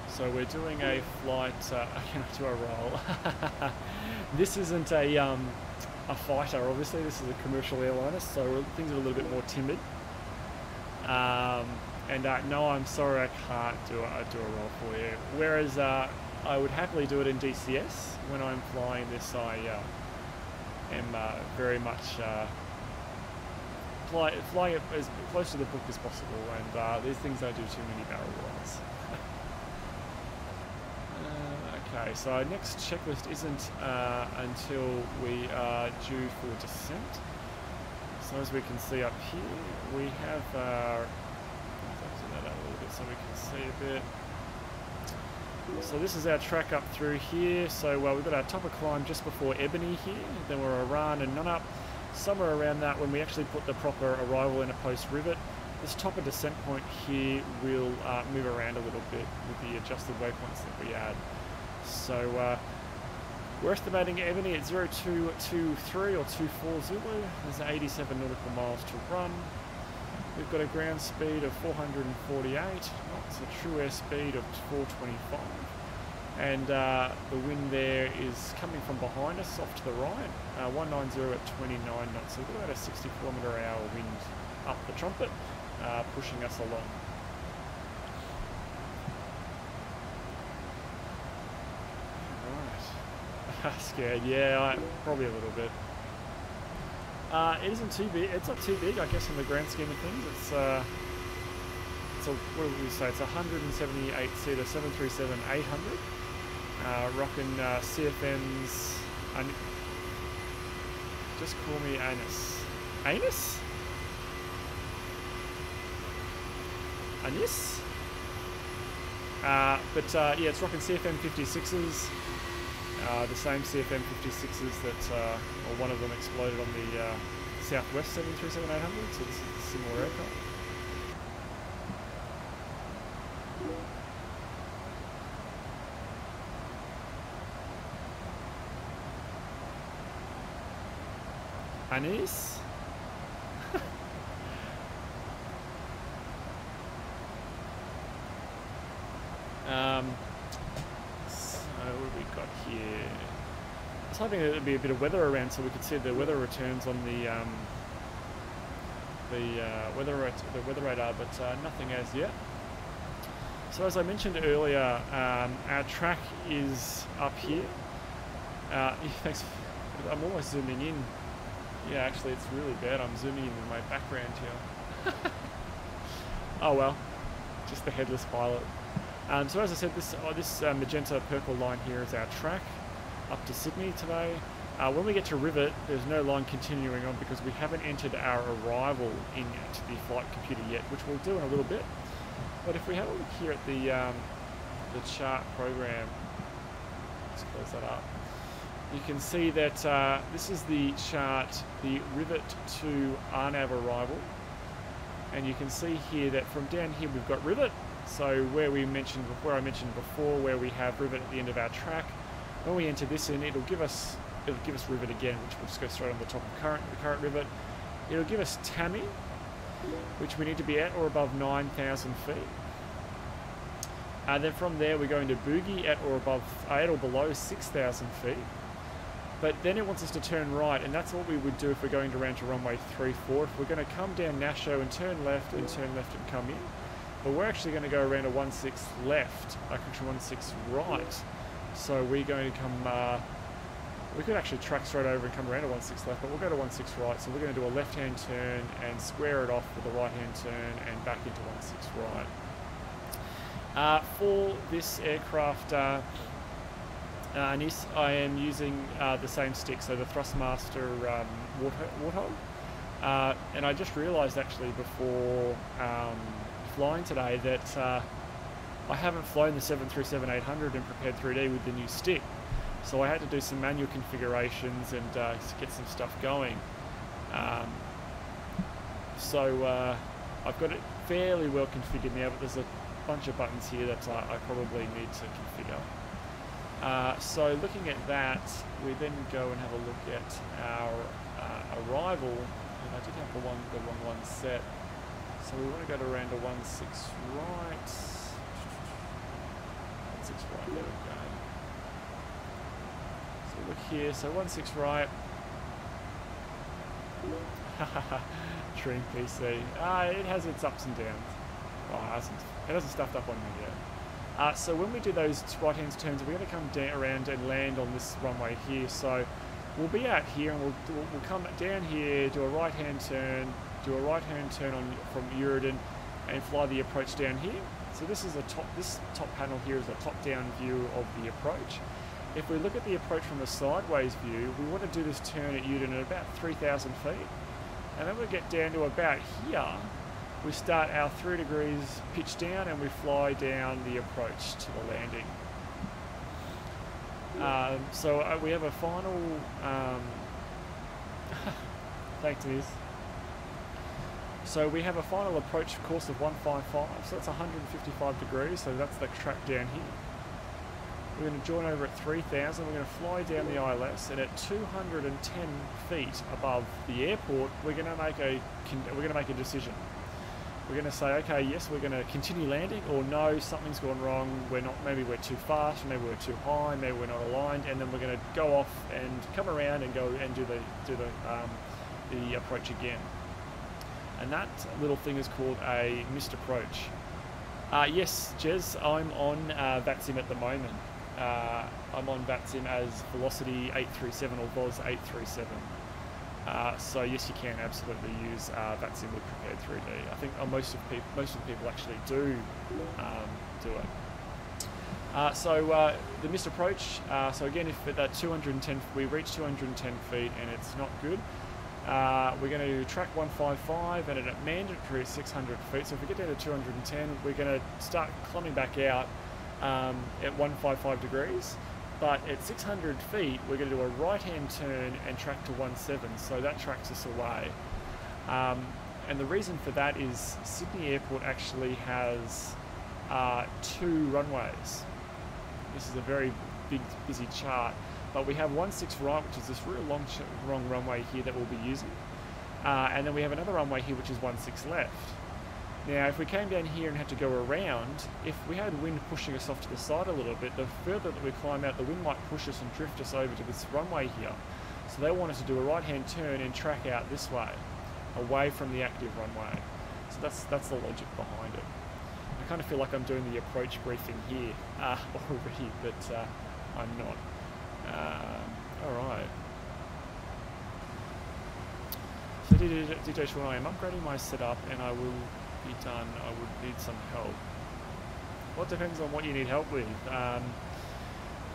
So we're doing a flight. I cannot do a roll. This isn't a fighter, obviously. This is a commercial airliner, so things are a little bit more timid. No, I'm sorry, I can't do a roll for you. Whereas I would happily do it in DCS. When I'm flying this, I am very much flying it as close to the book as possible, and these things don't do too many barrel rolls. Okay, so our next checklist isn't until we are due for descent. So as we can see up here, we have that out a little bit so we can see a bit. So this is our track up through here. So we've got our top of climb just before Ebony here, then we're Iran and Nunnup. Somewhere around that when we actually put the proper arrival in a post rivet. This top of descent point here will move around a little bit with the adjusted waypoints that we add. So we're estimating Ebony at 0223 or 24 Zulu. There's 87 nautical miles to run. We've got a ground speed of 448 knots, a true airspeed of 425. And the wind there is coming from behind us, off to the right, 190 at 29 knots. So we've got about a 60 km/h wind up the trumpet, pushing us along. Right. Scared, yeah, probably a little bit. It isn't too big. It's not too big, I guess, in the grand scheme of things. It's a what would we say? It's a 178-seater 737-800. Rocking CFM's. Just call me Anus. Anus? Anis? Yeah, it's rocking CFM 56s. The same CFM 56s that, or one of them exploded on the Southwest 737-800, so this is a similar aircraft. Anis. So what have we got here? I was hoping there'd be a bit of weather around so we could see the weather returns on the weather radar, but nothing as yet. So as I mentioned earlier, our track is up here. Thanks. I'm almost zooming in. Yeah, actually, it's really bad. I'm zooming in my background here. Oh well, just the headless pilot. So as I said, this magenta purple line here is our track up to Sydney today. When we get to Rivet, there's no line continuing on because we haven't entered our arrival into the flight computer yet, which we'll do in a little bit. But if we have a look here at the chart program, let's close that up. You can see that this is the chart, the Rivet to RNAV arrival, and you can see here that from down here we've got Rivet. So where I mentioned before, where we have Rivet at the end of our track, when we enter this in, it'll give us Rivet again, which will just go straight on the top of the current Rivet. It'll give us Tammy, which we need to be at or above 9,000 feet. And then from there we're going to Boogie at or below 6,000 feet. But then it wants us to turn right, and that's what we would do if we're going around to runway 34. If we're going to come down Nasho and turn left and come in. But we're actually going to go around a 16 left, actually 16 right. So we're going to come, we could actually track straight over and come around a 16 left, but we'll go to 16 right. So we're going to do a left-hand turn and square it off with a right-hand turn and back into 16 right. For this aircraft, Anis, I am using the same stick, so the Thrustmaster Warthog. And I just realised actually before flying today that I haven't flown the 737-800 in Prepared 3D with the new stick. So I had to do some manual configurations and get some stuff going. I've got it fairly well configured now, but there's a bunch of buttons here that I probably need to configure. So looking at that, we then go and have a look at our arrival, and I did have the wrong one set. So we want to go to around a 16 right. 16 right, there we go. So look here, so 16 right. Dream PC. It has its ups and downs. Oh, it hasn't stuffed up on me yet. So when we do those right-hand turns, we're going to come down around and land on this runway here. So we'll be out here and we'll come down here, do a right-hand turn, from Uridan and fly the approach down here. So this is this top panel here is a top-down view of the approach. If we look at the approach from the sideways view, we want to do this turn at Uridan at about 3,000 feet. And then we get down to about here. We start our 3 degrees pitch down and we fly down the approach to the landing. So we have a final... thanks, Liz. So we have a final approach course of 155, so that's 155 degrees, so that's the track down here. We're going to join over at 3,000, we're going to fly down the ILS, and at 210 feet above the airport, we're going to make a decision. We're going to say, okay, yes, we're going to continue landing, or no, something's gone wrong. Maybe we're too fast, maybe we're too high, maybe we're not aligned, and then we're going to go off and come around and go and do the approach again. And that little thing is called a missed approach. Yes, Jez, I'm on VATSIM at the moment. I'm on VATSIM as Velocity 837 or VOS 837. So yes, you can absolutely use VATSIM with Prepared 3D. I think most of the people actually do it. So the missed approach. So again, if at that 210, we reach 210 feet and it's not good. We're going to track 155 and at mandatory 600 feet. So if we get down to 210, we're going to start climbing back out at 155 degrees. But at 600 feet, we're going to do a right-hand turn and track to 17. So that tracks us away. And the reason for that is Sydney Airport actually has 2 runways. This is a very big, busy chart. but we have 16 right, which is this real long runway here that we'll be using. And then we have another runway here, which is 16 left. Now, if we came down here and had to go around, if we had wind pushing us off to the side a little bit, the further that we climb out, the wind might push us and drift us over to this runway here. So they want us to do a right-hand turn and track out this way, away from the active runway. So that's the logic behind it. I kind of feel like I'm doing the approach briefing here already, but I'm not. Alright. So DJ Sean, I am upgrading my setup and I will be done. I would need some help. Well, it depends on what you need help with.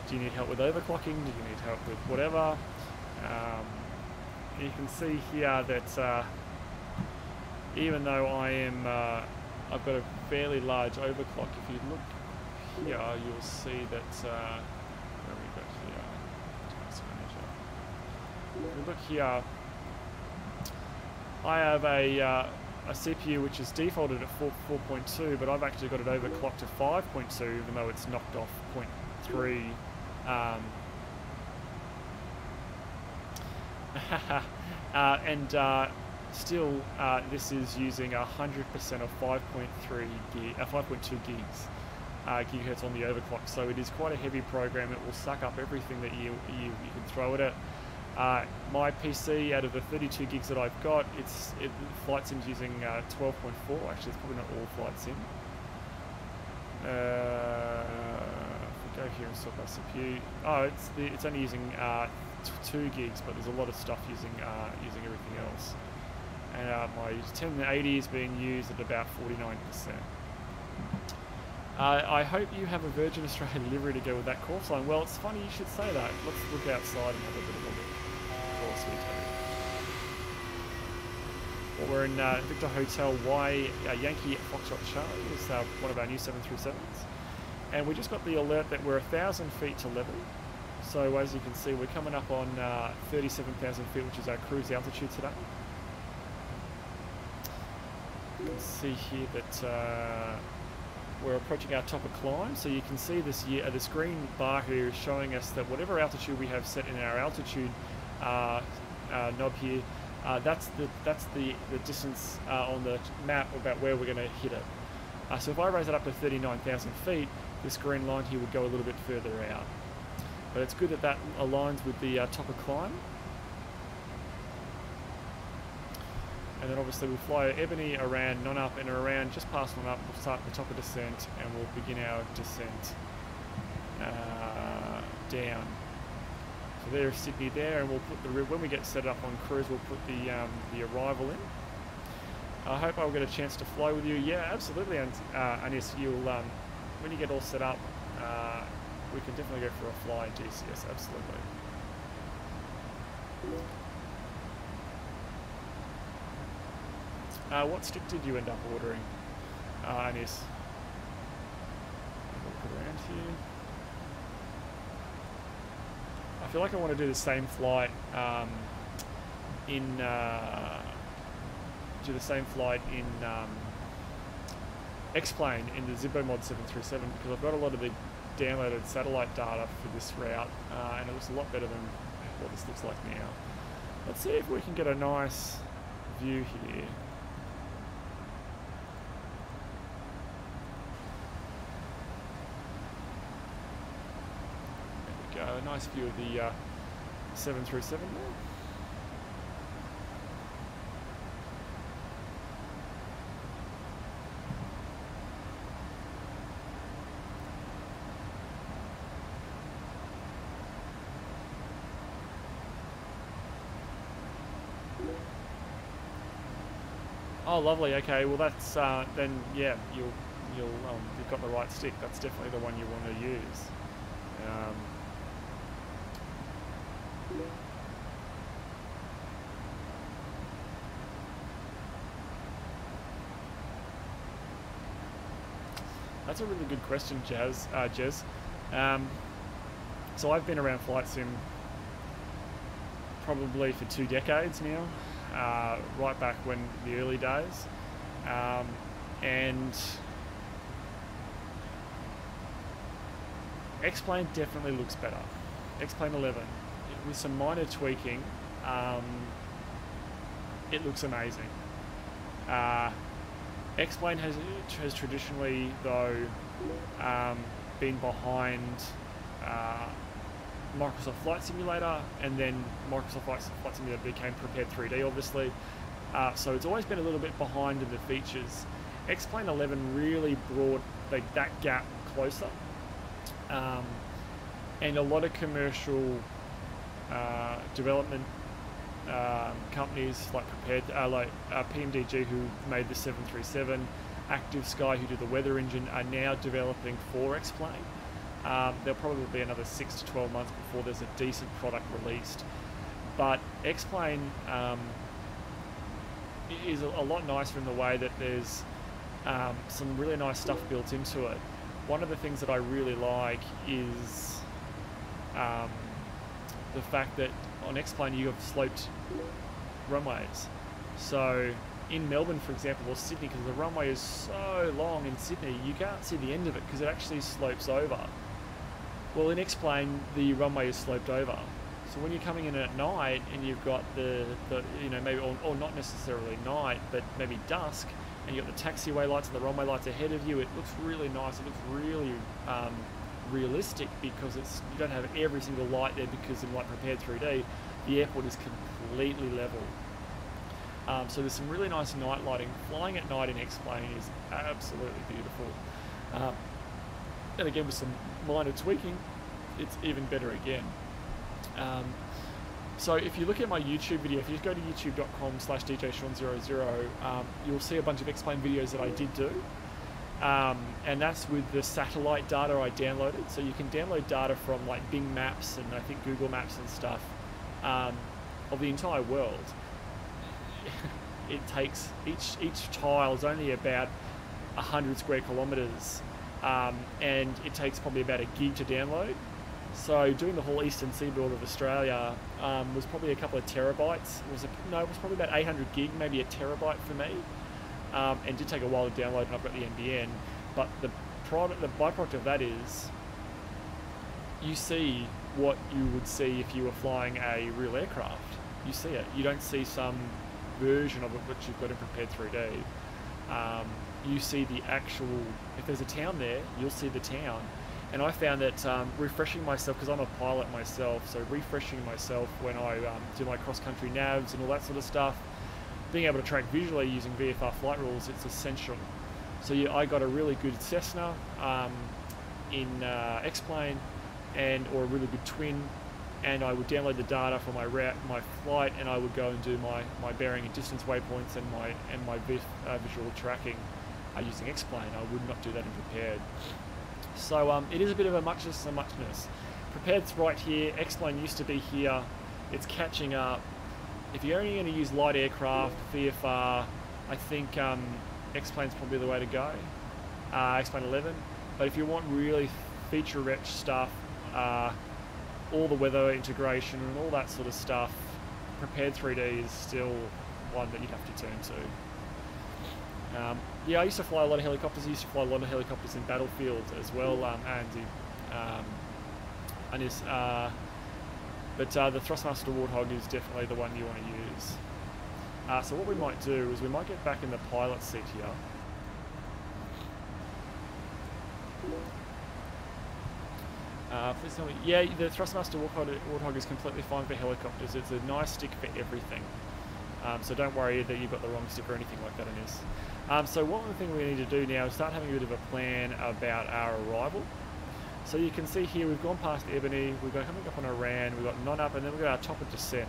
Do you need help with overclocking? Do you need help with whatever? You can see here that even though I am, I've got a fairly large overclock. If you look here, you'll see that. Where we got here? Task manager. If you look here, I have a CPU which is defaulted at 4.2, but I've actually got it overclocked to 5.2, even though it's knocked off 0.3. Still, this is using 100% of 5.2 gigahertz on the overclock. So it is quite a heavy program. It will suck up everything that you can throw at it. My PC, out of the 32 gigs that I've got, Flight Sim's using 12.4. Actually, it's probably not all Flight Sim. If we go here and sort by CPU, oh, it's only using 2 gigs, but there's a lot of stuff using everything else. And my 1080 is being used at about 49%. I hope you have a Virgin Australia livery to go with that course line. Well, it's funny you should say that. Let's look outside and have a bit of a look. Of course we do. Well, we're in Victor Hotel Y Yankee Foxtrot Charlie. It's one of our new 737s. And we just got the alert that we're 1,000 feet to level. So as you can see, we're coming up on 37,000 feet, which is our cruise altitude today. You can see here that we're approaching our top of climb, so you can see this green bar here is showing us that whatever altitude we have set in our altitude knob here, that's the distance on the map about where we're going to hit it. So if I raise it up to 39,000 feet, this green line here would go a little bit further out. But it's good that that aligns with the top of climb. And then obviously we'll fly Ebony around non-up and around just past non-up. We'll start at the top of descent and we'll begin our descent down. So there's Sydney there, and we'll put when we get set up on cruise, we'll put the arrival in. I hope I'll get a chance to fly with you. Yeah, absolutely, and Anis, you'll when you get all set up, we can definitely go for a fly in DCS. Absolutely. What stick did you end up ordering, Anis? Look around here. I feel like I want to do the same flight in X-Plane in the ZibboMod 737, because I've got a lot of the downloaded satellite data for this route, and it looks a lot better than what this looks like now. Let's see if we can get a nice view here. A nice view of the 737 there. Oh, lovely. Okay, well that's then yeah, you've got the right stick. That's definitely the one you want to use. That's a really good question, Jez. So I've been around Flight Sim probably for 2 decades now, right back when the early days, and X-Plane definitely looks better. X-Plane 11, with some minor tweaking, it looks amazing. X-Plane has traditionally, though, been behind Microsoft Flight Simulator, and then Microsoft Flight Simulator became Prepared 3D, obviously. So it's always been a little bit behind in the features. X-Plane 11 really brought that gap closer, and a lot of commercial development companies like PMDG, who made the 737, Active Sky, who did the weather engine, are now developing for X-Plane. There'll probably be another 6 to 12 months before there's a decent product released. But X-Plane is a lot nicer in the way that there's some really nice stuff built into it. One of the things that I really like is the fact that on X-Plane you have sloped runways. So in Melbourne, for example, or Sydney, because the runway is so long in Sydney, you can't see the end of it because it actually slopes over. Well, in X-Plane, the runway is sloped over. So when you're coming in at night and you've got the maybe, or not necessarily night, but maybe dusk, and you've got the taxiway lights and the runway lights ahead of you, it looks really nice. It looks really realistic, because you don't have every single light there, because in like Prepared 3D, the airport is completely level. So there's some really nice night lighting. Flying at night in X-Plane is absolutely beautiful. And again, with some minor tweaking, it's even better again. So if you look at my YouTube video, if you go to youtube.com/DJSean00, you'll see a bunch of X-Plane videos that I did do. And that's with the satellite data I downloaded. So you can download data from like Bing Maps and I think Google Maps and stuff of the entire world. It takes, each tile is only about 100 square kilometers, and it takes probably about a gig to download. So doing the whole eastern seaboard of Australia was probably a couple of terabytes. It was probably about 800 gig, maybe a terabyte for me. And did take a while to download, and I've got the NBN. But the byproduct of that is you see what you would see if you were flying a real aircraft. You see it. You don't see some version of it which you've got in Prepared 3D. You see the actual, if there's a town there, you'll see the town. And I found that refreshing myself, because I'm a pilot myself, so refreshing myself when I do my cross-country navs and all that sort of stuff, being able to track visually using VFR flight rules, it's essential. So yeah, I got a really good Cessna in X-Plane, or a really good twin, and I would download the data for my route, my flight, and I would go and do my bearing and distance waypoints and my visual tracking using X-Plane. I would not do that in Prepared. So it is a bit of a muchness and a muchness. Prepared's right here. X-Plane used to be here. It's catching up. If you're only going to use light aircraft, VFR, I think X-Plane's probably the way to go. X-Plane 11. But if you want really feature-rich stuff, all the weather integration and all that sort of stuff, Prepared 3D is still one that you'd have to turn to. Yeah, I used to fly a lot of helicopters. I used to fly a lot of helicopters in battlefields as well, but the Thrustmaster Warthog is definitely the one you want to use. So what we might do is we might get back in the pilot seat here. Please tell me. Yeah, the Thrustmaster Warthog is completely fine for helicopters. It's a nice stick for everything. So don't worry that you've got the wrong stick or anything like that in this. So one thing we need to do now is start having a bit of a plan about our arrival. So you can see here we've gone past Ebony, we've got coming up on Iran, we've got non-up, and then we've got our top of descent.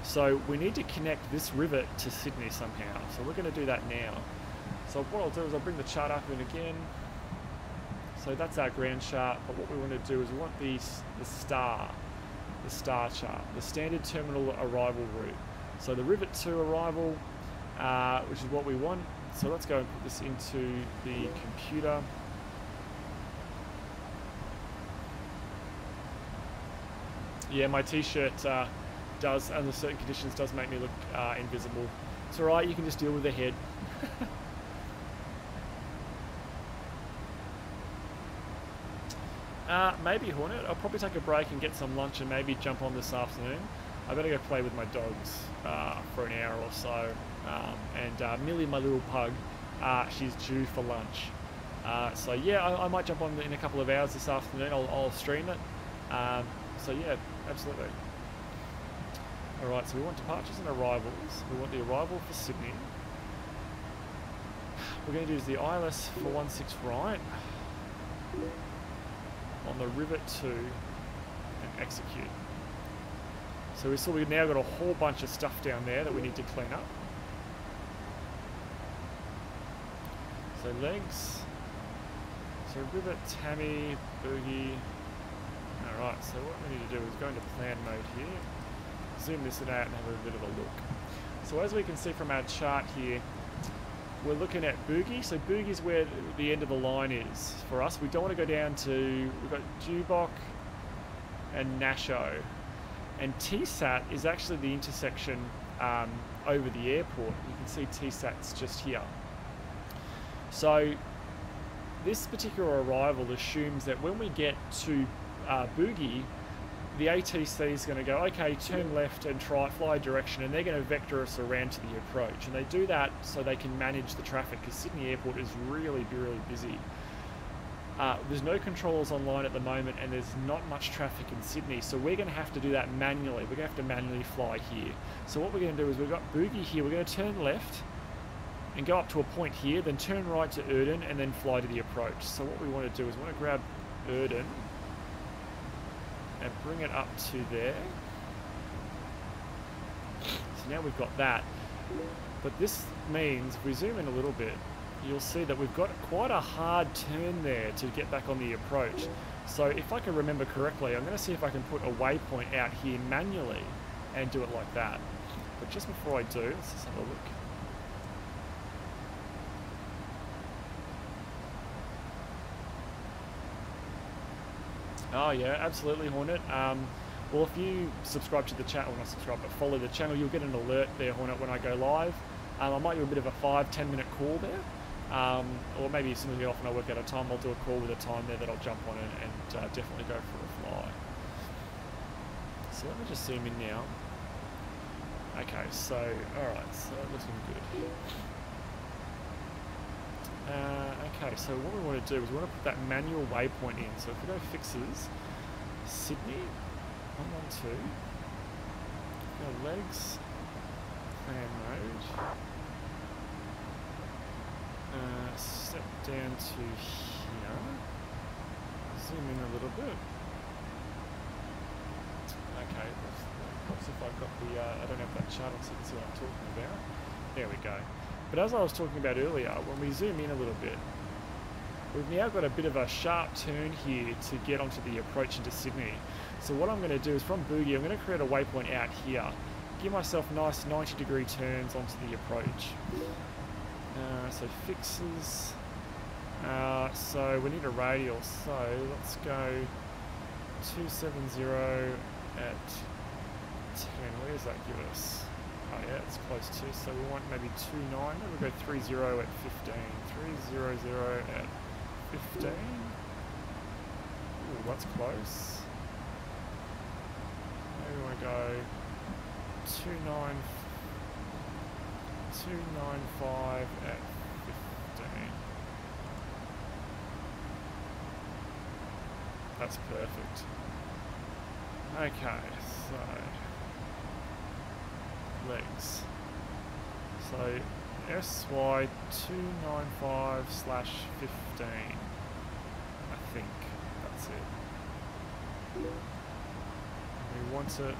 So we need to connect this rivet to Sydney somehow. So we're going to do that now. So what I'll do is I'll bring the chart up in again. So that's our ground chart, but what we want to do is we want the star chart, the standard terminal arrival route. So the rivet to arrival, which is what we want. So let's go and put this into the computer. Yeah, my t-shirt does, under certain conditions, does make me look invisible. It's alright, you can just deal with the head. Maybe Hornet. I'll probably take a break and get some lunch and maybe jump on this afternoon. I better go play with my dogs for an hour or so. And Millie, my little pug, she's due for lunch. So yeah, I might jump on in a couple of hours this afternoon. I'll stream it. So yeah, absolutely. Alright, so we want departures and arrivals. We want the arrival for Sydney. We're going to use the ILS for 16 right. On the rivet 2 and execute. So we've now got a whole bunch of stuff down there that we need to clean up. So legs. So rivet, Tammy, boogie. Alright, so what we need to do is go into plan mode here. Zoom this out and have a bit of a look. So as we can see from our chart here, we're looking at boogie. So boogie is where the end of the line is for us. We don't want to go down to, we've got Dubok and Nasho. And TSAT is actually the intersection over the airport. You can see TSAT's just here. So this particular arrival assumes that when we get to boogie, the ATC is going to go, okay, turn left and fly a direction, and they're going to vector us around to the approach. And they do that so they can manage the traffic, because Sydney Airport is really, really busy. There's no controllers online at the moment, and there's not much traffic in Sydney, so we're going to have to do that manually. We're going to have to manually fly here. So what we're going to do is we've got boogie here. We're going to turn left and go up to a point here, then turn right to Erden, and then fly to the approach. So what we want to do is we want to grab Erden and bring it up to there. So now we've got that. But this means, if we zoom in a little bit, you'll see that we've got quite a hard turn there to get back on the approach. So if I can remember correctly, I'm going to see if I can put a waypoint out here manually and do it like that. But just before I do, let's just have a look. Oh yeah, absolutely, Hornet. Well, if you subscribe to the channel, well, not subscribe, but follow the channel, you'll get an alert there, Hornet, when I go live. I might do a bit of a 5-10 minute call there. Or maybe as soon as we get off and I work out a time, I'll do a call with a time there that I'll jump on and definitely go for a fly. So let me just zoom in now. Okay, so, alright, so looking good. Okay, so what we want to do is we want to put that manual waypoint in. So if we go fixes, Sydney, 112, go legs, plan mode, step down to here, zoom in a little bit. Okay, perhaps if I've got the, I don't have that chart on so you can see what I'm talking about. There we go. But as I was talking about earlier, when we zoom in a little bit, we've now got a bit of a sharp turn here to get onto the approach into Sydney. So what I'm going to do is from boogie, I'm going to create a waypoint out here, give myself nice 90-degree turns onto the approach. So fixes, so we need a radial, so let's go 270 at 10, where does that give us? Oh yeah, it's close to, so we want maybe 29, maybe we'll go 30 at 15, 300 at 15, ooh, that's close, maybe we want to go 295 at 15, that's perfect. Okay, so legs. So SY 295/15. I think that's it. We want it.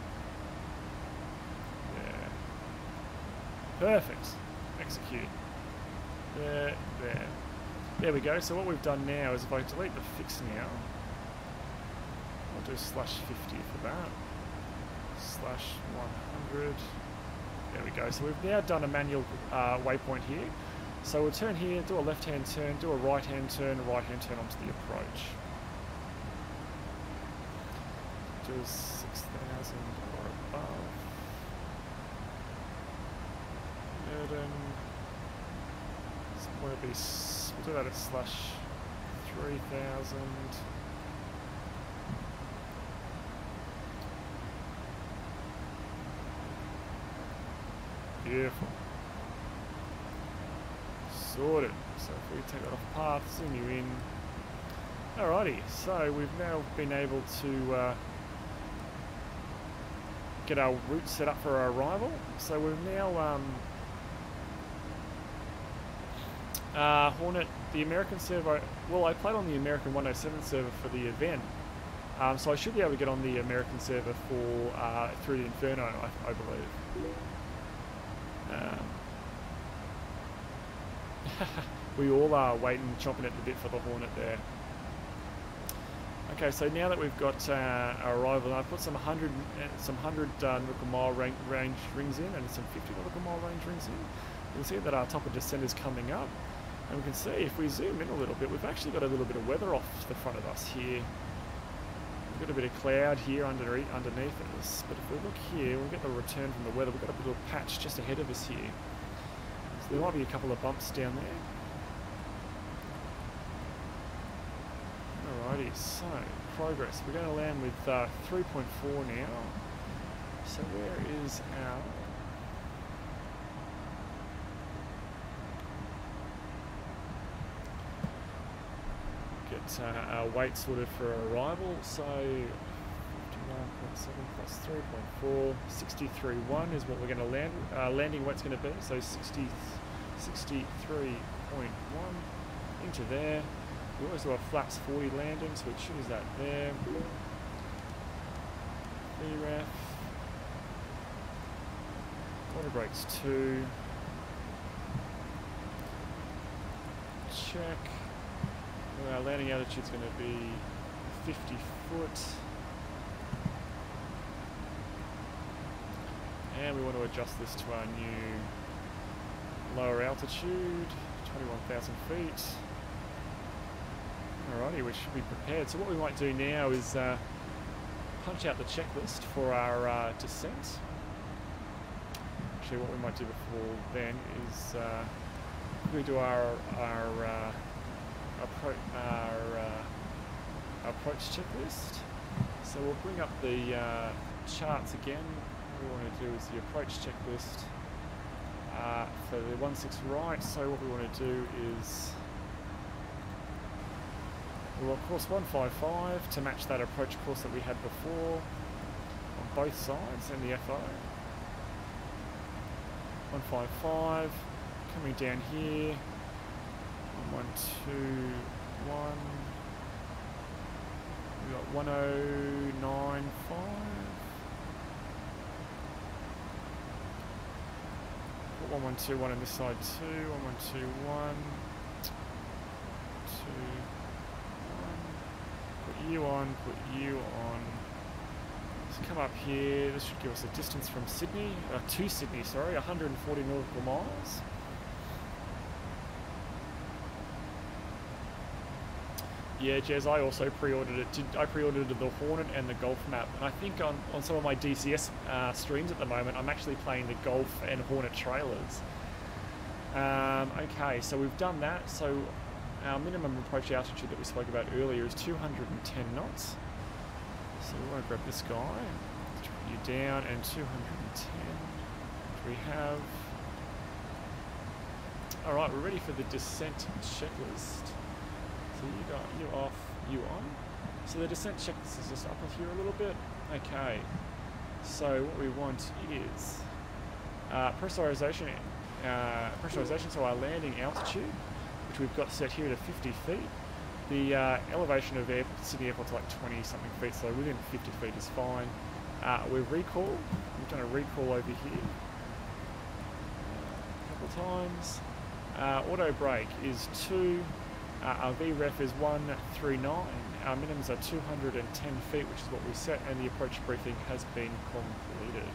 Yeah. Perfect. Execute. There. There we go. So what we've done now is if I delete the fix now, I'll do /50 for that. /100. There we go. So we've now done a manual waypoint here. So we'll turn here, do a left-hand turn, do a right-hand turn, a right-hand turn onto the approach. Do 6,000 or above. Erden. So we'll do that at /3000. Beautiful. Sorted. So if we take that off path, zoom you in. Alrighty, so we've now been able to get our route set up for our arrival. So we've now Hornet, the American server. Well, I played on the American 107 server for the event, so I should be able to get on the American server for through the Inferno, I believe. We all are waiting, chomping at the bit for the Hornet there. Okay, so now that we've got our arrival, I've put some 100 nautical mile range rings in and some 50 nautical mile range rings in. You'll see that our top of descent is coming up, and we can see if we zoom in a little bit, we've actually got a little bit of weather off the front of us here. We've got a bit of cloud here underneath us, but if we look here, we'll get the return from the weather. We've got a little patch just ahead of us here. So there might be a couple of bumps down there. Alrighty, so progress. We're going to land with 3.4 now. So where is our... Get our weight sorted for arrival. So 59.7 plus 3.4, 63.1 is what we're going to land. Landing weight's going to be, so 63.1 into there. We always do a flaps 40 landing, so we choose that there. VREF. Water brakes 2. Check. Well, our landing altitude's going to be 50 foot. And we want to adjust this to our new lower altitude, 21,000 feet. Alrighty, we should be prepared. So what we might do now is punch out the checklist for our descent. Actually, what we might do before then is we do our approach checklist. So we'll bring up the charts again. What we want to do is the approach checklist for the 16 right. So what we want to do is we'll course 155 to match that approach course that we had before on both sides and the FO. 155, coming down here, 121, we've got 1095, put 1121 on this side too, 1121, 2, put you on, put you on. Let's come up here. This should give us a distance from Sydney, to Sydney, sorry, 140 nautical miles. Yeah, Jez, I also pre-ordered it. I pre-ordered the Hornet and the Golf map. And I think on some of my DCS streams at the moment, I'm actually playing the Golf and Hornet trailers. Okay, so we've done that. So our minimum approach altitude that we spoke about earlier is 210 knots. So we want to grab this guy, put you down, and 210, which we have. Alright, we're ready for the descent checklist. So you got you off, you on. So the descent checklist is just up here a little bit. Okay, so what we want is pressurization, so our landing altitude, which we've got set here to 50 feet. The elevation of Sydney Airport's like 20 something feet, so within 50 feet is fine. We've done a recall over here a couple times. Auto brake is 2, our VREF is 139, our minimums are 210 feet, which is what we set, and the approach briefing has been completed.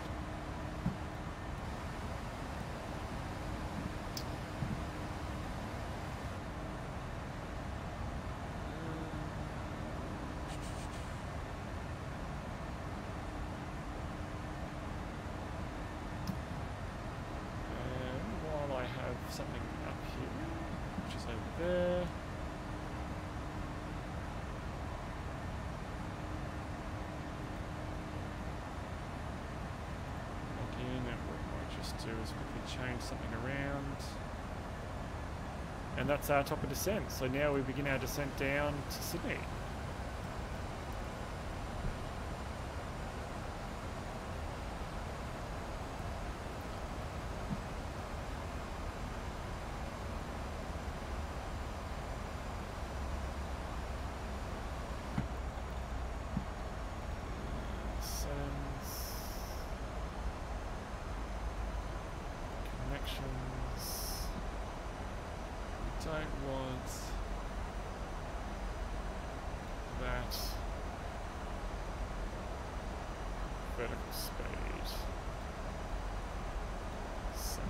Something up here, which is over there. Again, and we might just do do is quickly change something around. And that's our top of descent. So now we begin our descent down to Sydney. Don't want that vertical speed. So,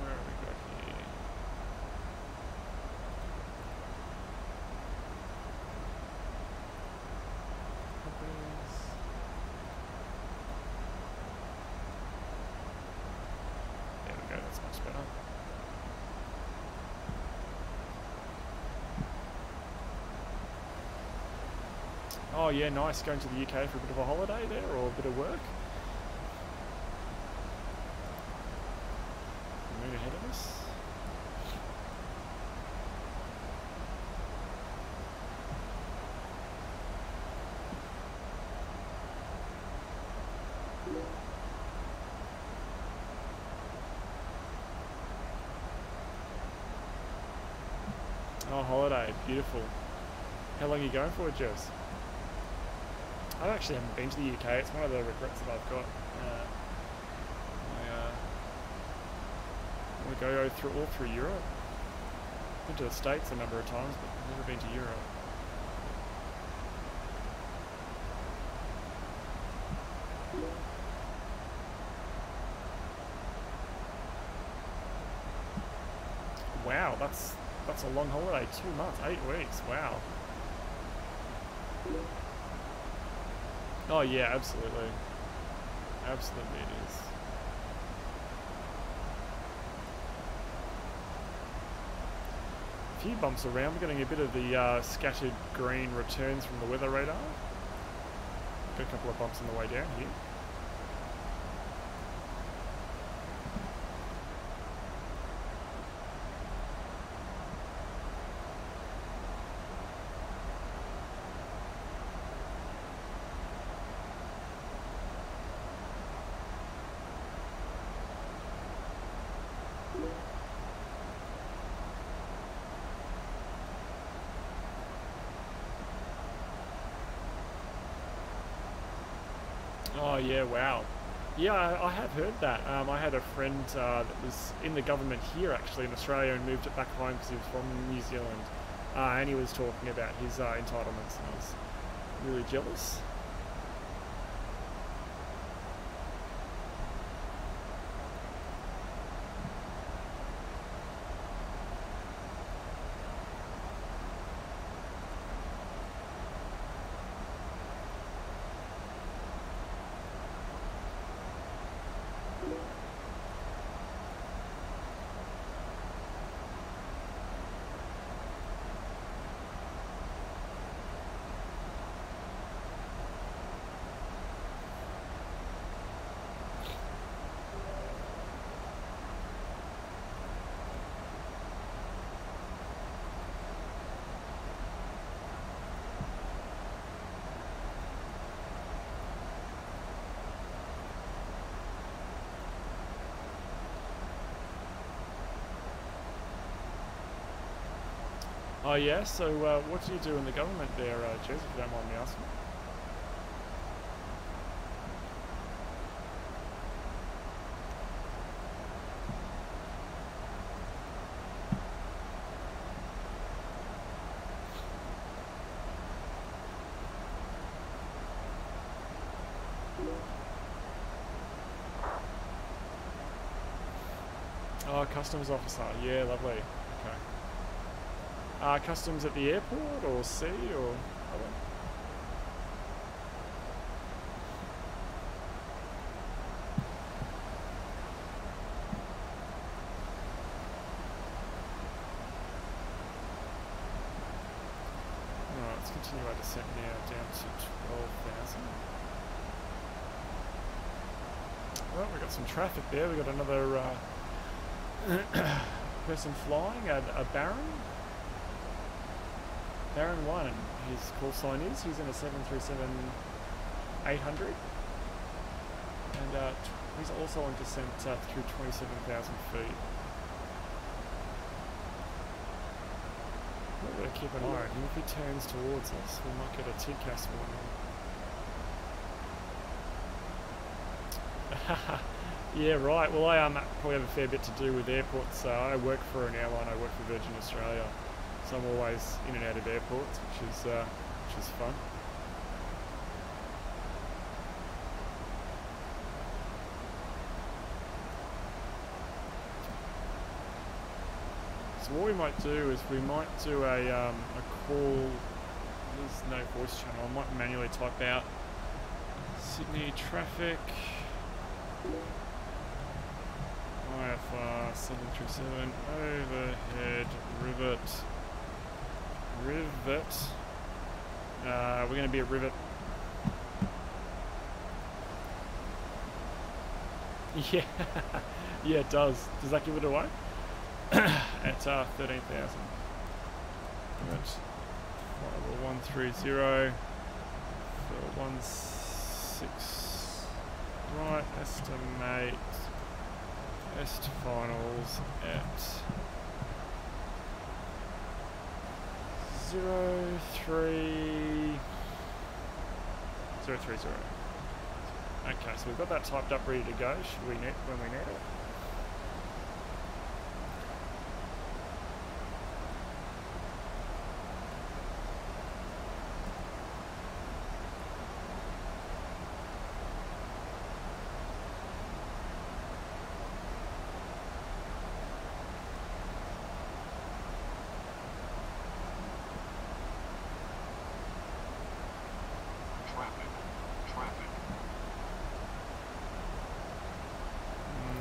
where have we got here? Copies. There we go, that's much better. Oh yeah, nice, going to the UK for a bit of a holiday there, or a bit of work. Moon ahead of us. Oh, holiday, beautiful. How long are you going for, Jess? I actually haven't been to the UK. It's one of the regrets that I've got. I want to go through all through Europe. Been to the States a number of times, but never been to Europe. Wow, that's a long holiday. 2 months, 8 weeks. Wow. Oh yeah, absolutely. Absolutely it is. A few bumps around. We're getting a bit of the scattered green returns from the weather radar. Got a couple of bumps on the way down here. Oh yeah, wow. Yeah, I have heard that. I had a friend that was in the government here actually in Australia and moved it back home because he was from New Zealand. And he was talking about his entitlements and I was really jealous. Oh yeah, so what do you do in the government there, Jez, if you don't mind me asking? Oh, customs officer, yeah, lovely, okay. Customs at the airport or sea or other? Alright, let's continue our descent now down to 12,000. Oh, we got some traffic there. We got another person flying, a Baron. Baron 1, his call sign is. He's in a 737-800. And he's also on descent through 27,000 feet. We're going to keep an eye on him. If he turns towards us, we might get a TCAS warning. Yeah, right. Well, I probably have a fair bit to do with airports. I work for an airline. I work for Virgin Australia, so I'm always in and out of airports, which is fun. So what we might do is we might do a call. There's no voice channel. I might manually type out Sydney traffic. IFR 737 overhead rivet. We're going to be a rivet. Yeah, yeah, it does. Does that give it away? At 13,000. Right. 130 for 16. Right, estimate est finals at 03030. Okay, so we've got that typed up ready to go. Should we need when we need it?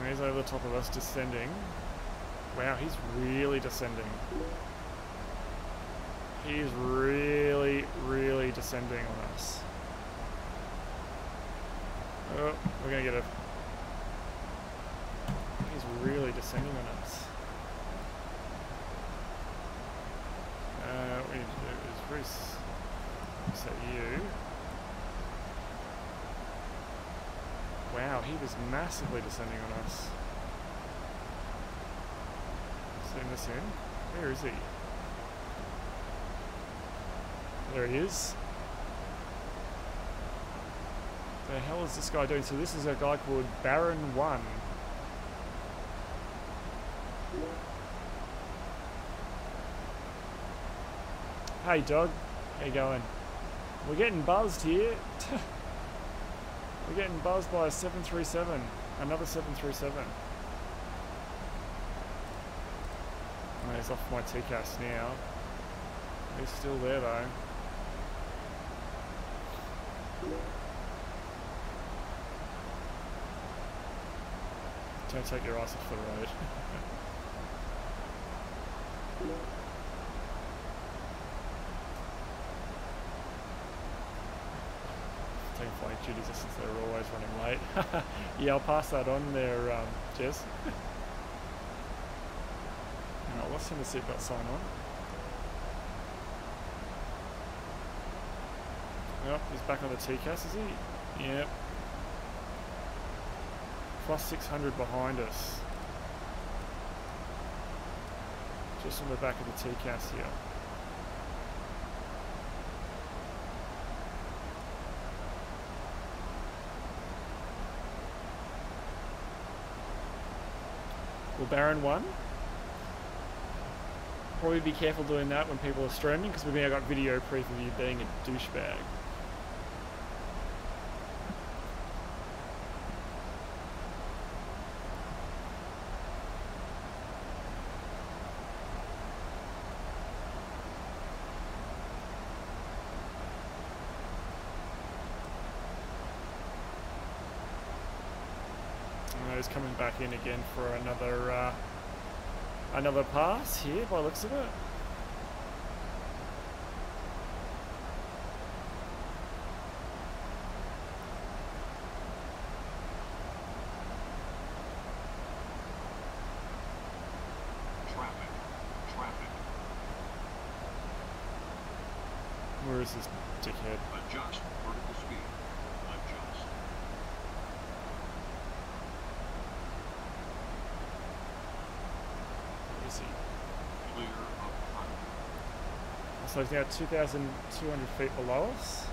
He's over the top of us, descending. Wow, he's really descending. He's really, really descending on us. Oh, we're gonna get a... He's really descending on us. What we need to do is reset you. Wow, he was massively descending on us. Zoom this in. Where is he? There he is. The hell is this guy doing? So this is a guy called Baron 1. Hey dog, how you going? We're getting buzzed here. We're getting buzzed by a 737, another 737. Oh, he's off my TCAS now. He's still there though. Don't take your eyes off the road. Taking flight duties since they're always running late. Yeah, I'll pass that on there, Jez. Alright, let's send the seatbelt sign on. Yep, he's back on the TCAS, is he? Yep. Plus 600 behind us. Just on the back of the TCAS here. Well, Baron 1. Probably be careful doing that when people are streaming, because we've now got video proof of you being a douchebag. He's coming back in again for another pass here by the looks of it. is this dickhead? Adjust vertical speed. Adjust. Where is he? Clear of contact. So he's now 2,200 feet below us.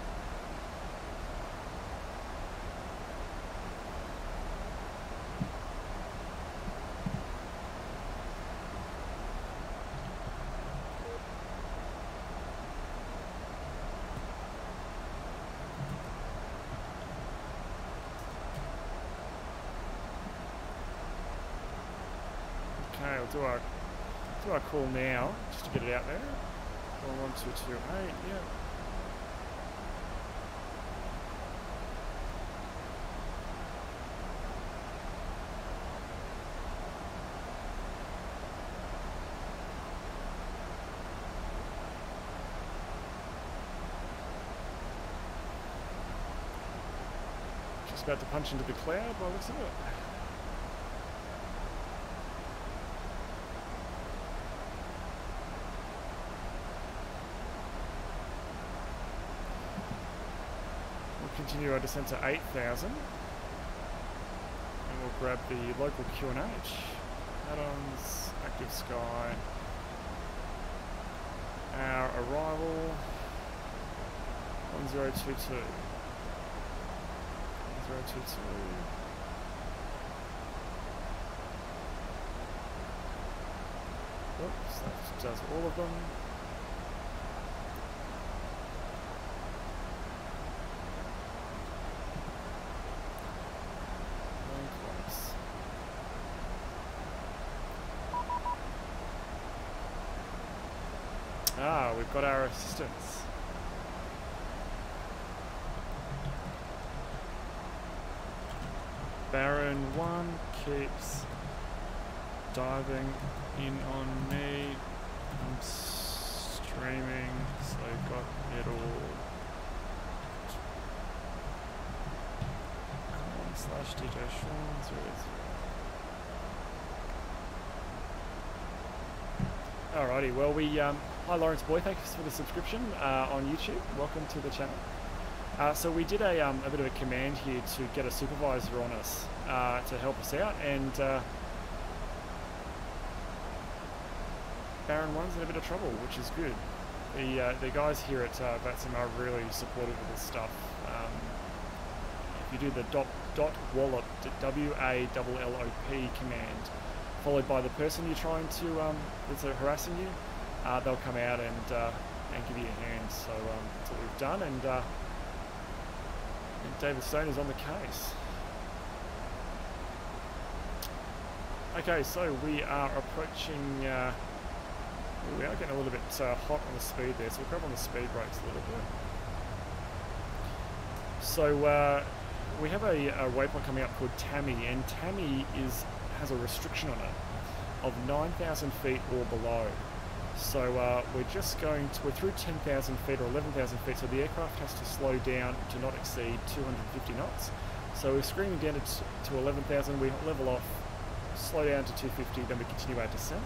Okay, we'll do our call now, just to get it out there. 1228, yeah. Just about to punch into the cloud by the looks of it. Continue our descent to 8,000, and we'll grab the local QNH, add-ons, active sky, our arrival 1022, 1022, oops, that does all of them. Ah, we've got our assistance. Baron 1 keeps diving in on me. I'm streaming, so got it all. /DJ Sean 0. Alrighty, well hi Lawrence Boy, thanks for the subscription on YouTube. Welcome to the channel. So we did a bit of a command here to get a supervisor on us to help us out, and Baron 1's in a bit of trouble, which is good. The guys here at VATSIM are really supportive of this stuff. If you do the .wallop, W-A-L-L-O-P command, followed by the person you're trying to, that's harassing you, they'll come out and give you a hand. So that's what we've done, and David Stone is on the case. Okay, so we are approaching, we are getting a little bit hot on the speed there, so we'll grab on the speed brakes a little bit. So we have a waypoint coming up called Tammy, and Tammy has a restriction on it of 9,000 feet or below. So we're through 10,000 feet or 11,000 feet, so the aircraft has to slow down to not exceed 250 knots. So we're screaming down to 11,000, we level off, slow down to 250, then we continue our descent.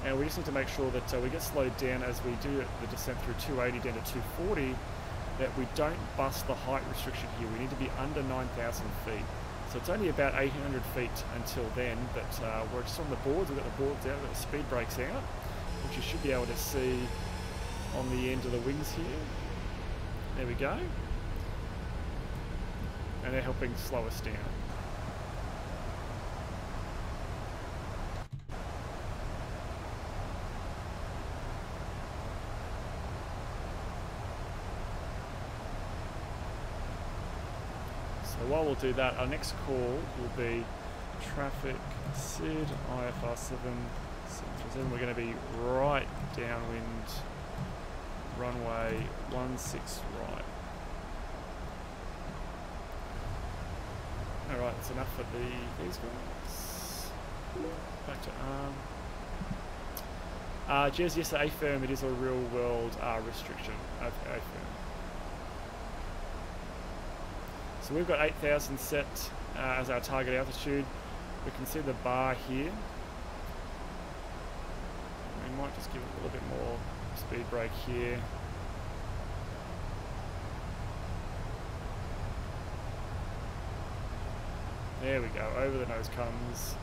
And we just need to make sure that we get slowed down as we do the descent through 280 down to 240, that we don't bust the height restriction here. We need to be under 9,000 feet. So it's only about 800 feet until then, but we're just on the boards. We've got the boards out, we've got the speed brakes out, which you should be able to see on the end of the wings here. There we go. And they're helping slow us down. So while we'll do that, our next call will be traffic SID IFR 737. We're going to be right downwind, runway 16 right. Alright, that's enough for these guys. Back to ARM. Jez, yes, AFIRM, it is a real world restriction of AFIRM. So we've got 8,000 set as our target altitude. We can see the bar here. We might just give it a little bit more speed brake here. There we go, over the nose comes.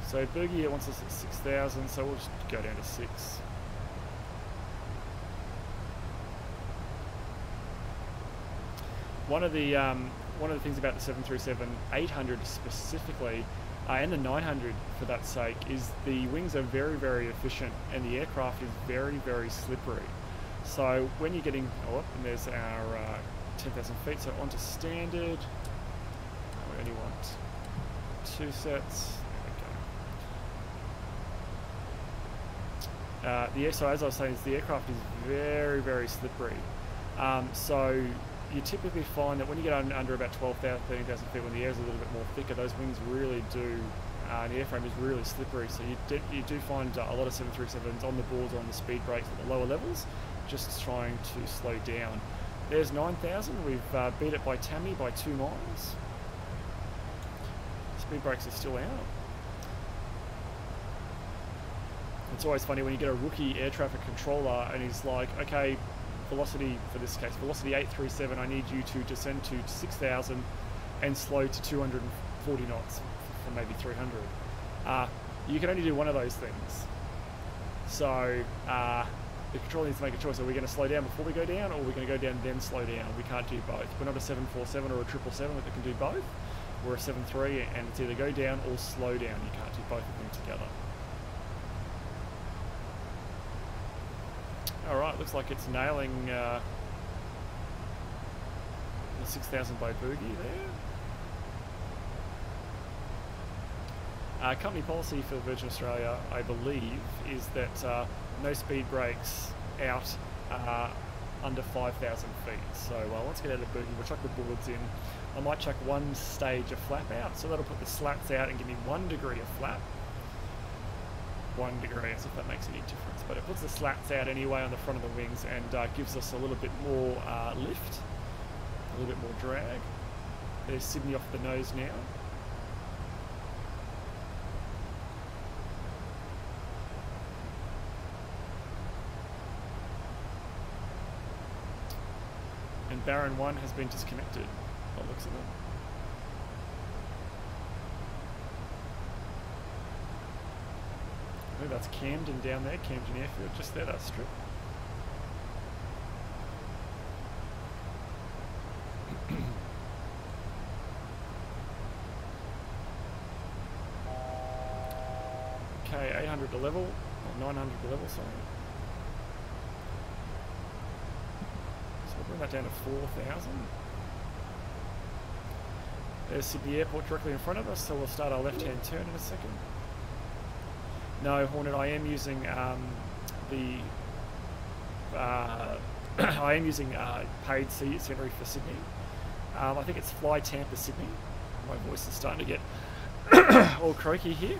So Boogie, it wants us at 6,000, so we'll just go down to 6. One of the things about the 737-800 specifically, and the 900 for that sake, is the wings are very, very efficient, and the aircraft is very, very slippery. So when you're getting, oh, and there's our 10,000 feet, so onto standard. We only want 2 sets. There we go. So as I was saying, the aircraft is very, very slippery. So you typically find that when you get under about 12,000, 13,000 feet, when the air's a little bit more thicker, those wings really do, the airframe is really slippery. So you do find a lot of 737s on the boards or on the speed brakes at the lower levels, just trying to slow down. There's 9,000. We've beat it by Tammy by 2 miles. Speed brakes are still out. It's always funny when you get a rookie air traffic controller and he's like, okay, velocity, for this case, velocity 837, I need you to descend to 6,000 and slow to 240 knots from maybe 300. You can only do one of those things. So the controller needs to make a choice. Are we going to slow down before we go down, or are we going to go down and then slow down? We can't do both. We're not a 747 or a 777 that can do both. We're a 73, and it's either go down or slow down. You can't do both of them together. Alright, looks like it's nailing the 6,000 by Boogie there. Company policy for Virgin Australia, I believe, is that no speed brakes out under 5,000 feet. So let's get out of Boogie, we'll chuck the boards in. I might chuck 1 stage of flap out, so that'll put the slats out and give me 1 degree of flap. 1 degree, as if that makes any difference, but it puts the slats out anyway on the front of the wings and gives us a little bit more lift, a little bit more drag. There's Sydney off the nose now. And Baron 1 has been disconnected, by the looks of it. I think that's Camden down there, Camden Airfield, just there, that strip. Okay, 800 to level, or 900 to level, sorry. So we'll bring that down to 4,000. There's Sydney Airport directly in front of us, so we'll start our left-hand turn in a second. No, Hornet, I am using I am using paid scenery for Sydney. I think it's Fly Tampa Sydney. My voice is starting to get all croaky here.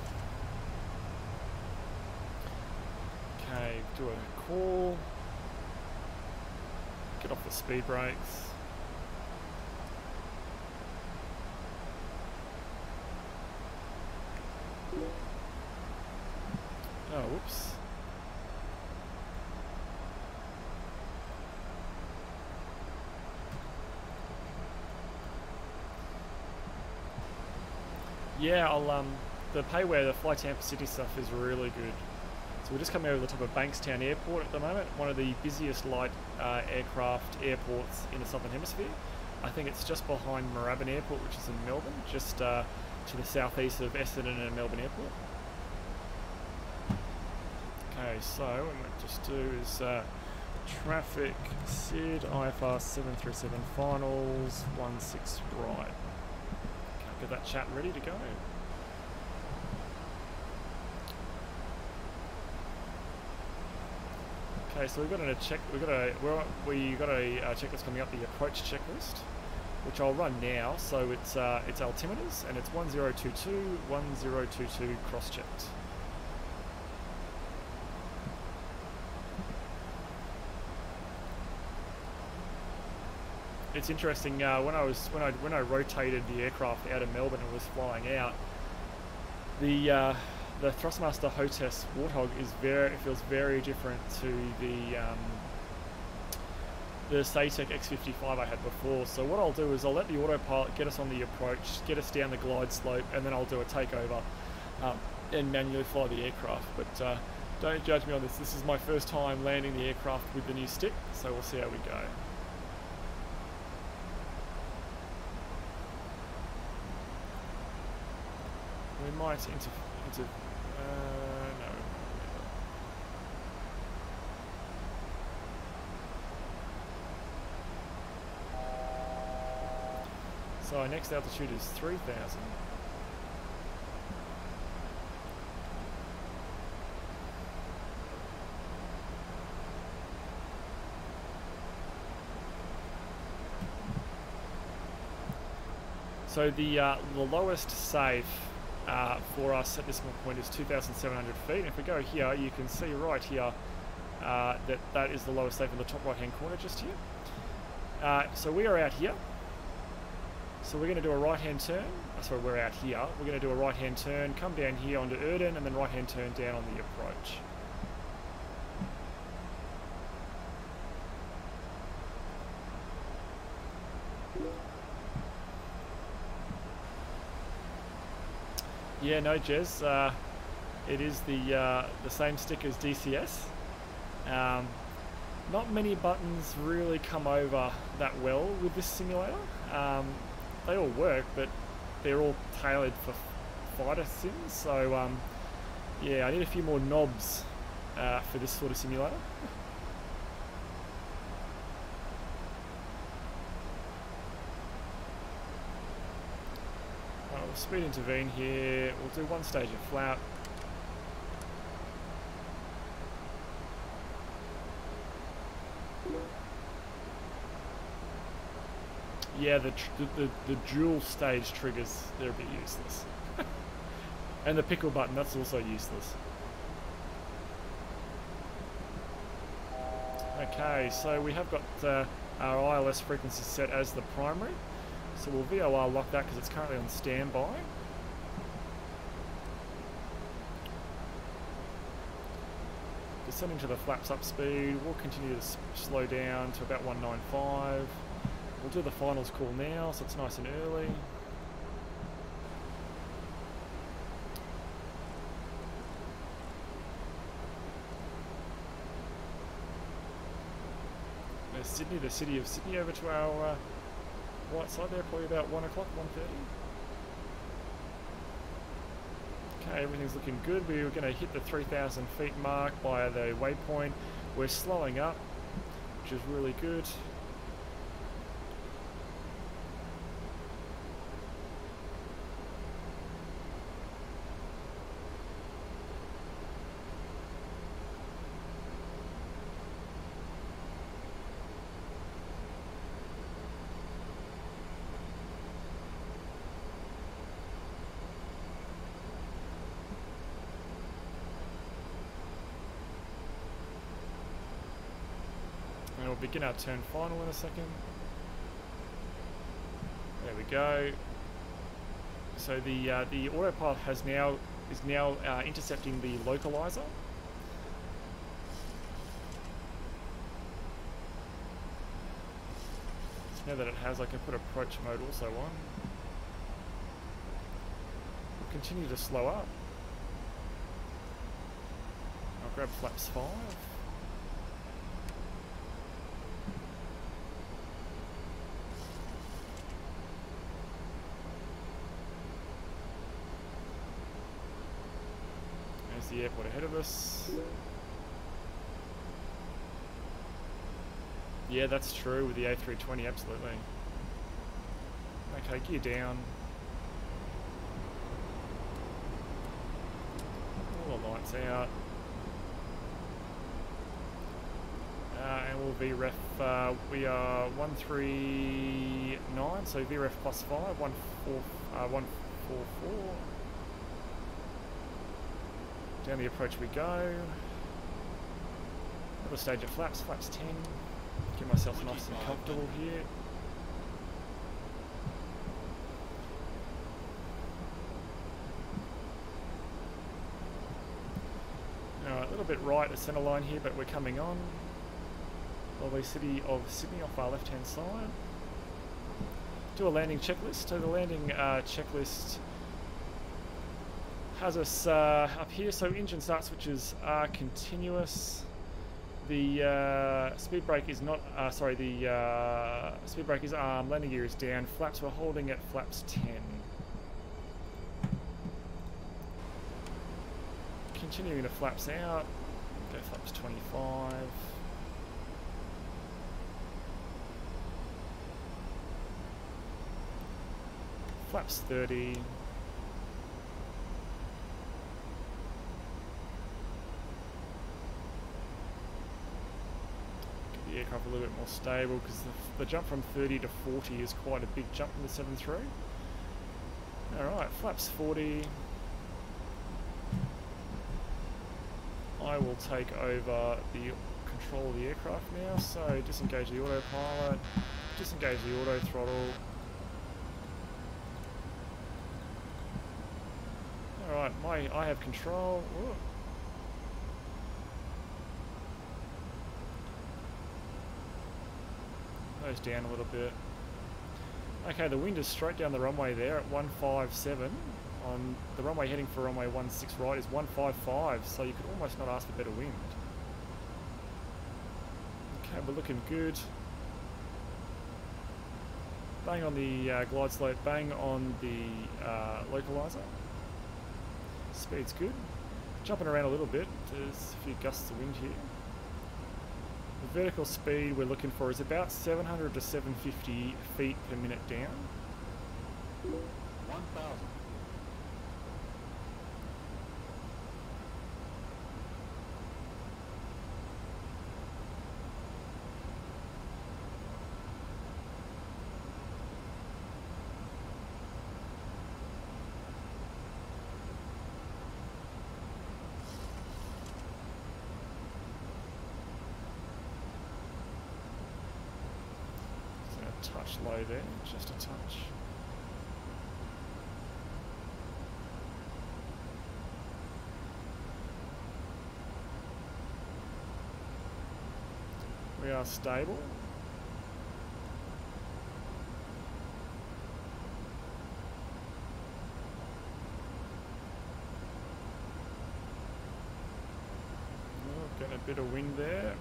Okay, do a call. Get off the speed brakes. Oh, whoops. Yeah, the payware, the Fly Tampa City stuff is really good. So we're just coming over the top of Bankstown Airport at the moment, one of the busiest light aircraft airports in the Southern Hemisphere. I think it's just behind Moorabbin Airport, which is in Melbourne, just to the southeast of Essendon and Melbourne Airport. Okay, so what I might just do is traffic SID IFR 737 finals 16 right. Okay, get that chat ready to go. Okay, so we've got a checklist coming up, the approach checklist, which I'll run now. So it's altimeters, and it's 1022 cross-checked. It's interesting. When I rotated the aircraft out of Melbourne and was flying out, the Thrustmaster Hotess Warthog is feels very different to the the Satec X55 I had before. So what I'll do is I'll let the autopilot get us on the approach, get us down the glide slope, and then I'll do a takeover and manually fly the aircraft. But don't judge me on this. This is my first time landing the aircraft with the new stick, so we'll see how we go. We might no. So our next altitude is 3,000. So the lowest safe for us at this point is 2,700 feet. And if we go here, you can see right here that is the lowest safe in the top right hand corner just here. So we are out here. So we're going to do a right hand turn. Sorry, we're out here. We're going to do a right hand turn, come down here onto Erden, and then right hand turn down on the approach. Yeah, no, Jez. It is the same stick as DCS. Not many buttons really come over that well with this simulator. They all work, but they're all tailored for fighter sims. So yeah, I need a few more knobs for this sort of simulator. We'll speed intervene here. We'll do one stage of flap. Yeah, the dual stage triggers, they're a bit useless. And the pickle button, that's also useless. Okay, so we have got our ILS frequency set as the primary. So we'll VOR lock that because it's currently on standby. Descending to the flaps up speed, we'll continue to slow down to about 195. We'll do the finals call now, so it's nice and early. There's Sydney, the city of Sydney, over to our right side there, probably about 1 o'clock, 1:30. Okay, everything's looking good. We're going to hit the 3,000 feet mark by the waypoint. We're slowing up, which is really good. And we'll begin our turn final in a second. There we go. So the autopilot is now intercepting the localizer. So now that it has, I can put approach mode also on. We'll continue to slow up. I'll grab flaps 5. The airport ahead of us. Yeah, that's true with the A320, absolutely. Okay, gear down. All the lights out. And we'll VREF, we are 139, so VREF plus 5, 144. Down the approach we go. Another stage of flaps, flaps 10. Get myself nice and comfortable here. Alright, a little bit right at centre line here, but we're coming on. lovely city of Sydney off our left hand side. Do a landing checklist. So the landing checklist has us up here. So engine start switches are continuous. The speed brake is not, sorry, the speed brake is arm, landing gear is down, flaps we're holding at flaps 10. Continuing to flaps out, go flaps 25. Flaps 30. The aircraft a little bit more stable because the jump from 30 to 40 is quite a big jump in the 7.3. Alright, flaps 40. I will take over the control of the aircraft now, so disengage the autopilot, disengage the auto throttle. Alright, I have control. Ooh. Goes down a little bit. Okay, the wind is straight down the runway there at 157. On the runway heading for runway 16 right is 155, so you could almost not ask for better wind. Okay, we're looking good. Bang on the glide slope, bang on the localizer. Speed's good. Jumping around a little bit, there's a few gusts of wind here. The vertical speed we're looking for is about 700 to 750 feet per minute down. 1,000. Touch low there, just a touch. We are stable. Oh, getting a bit of wind there.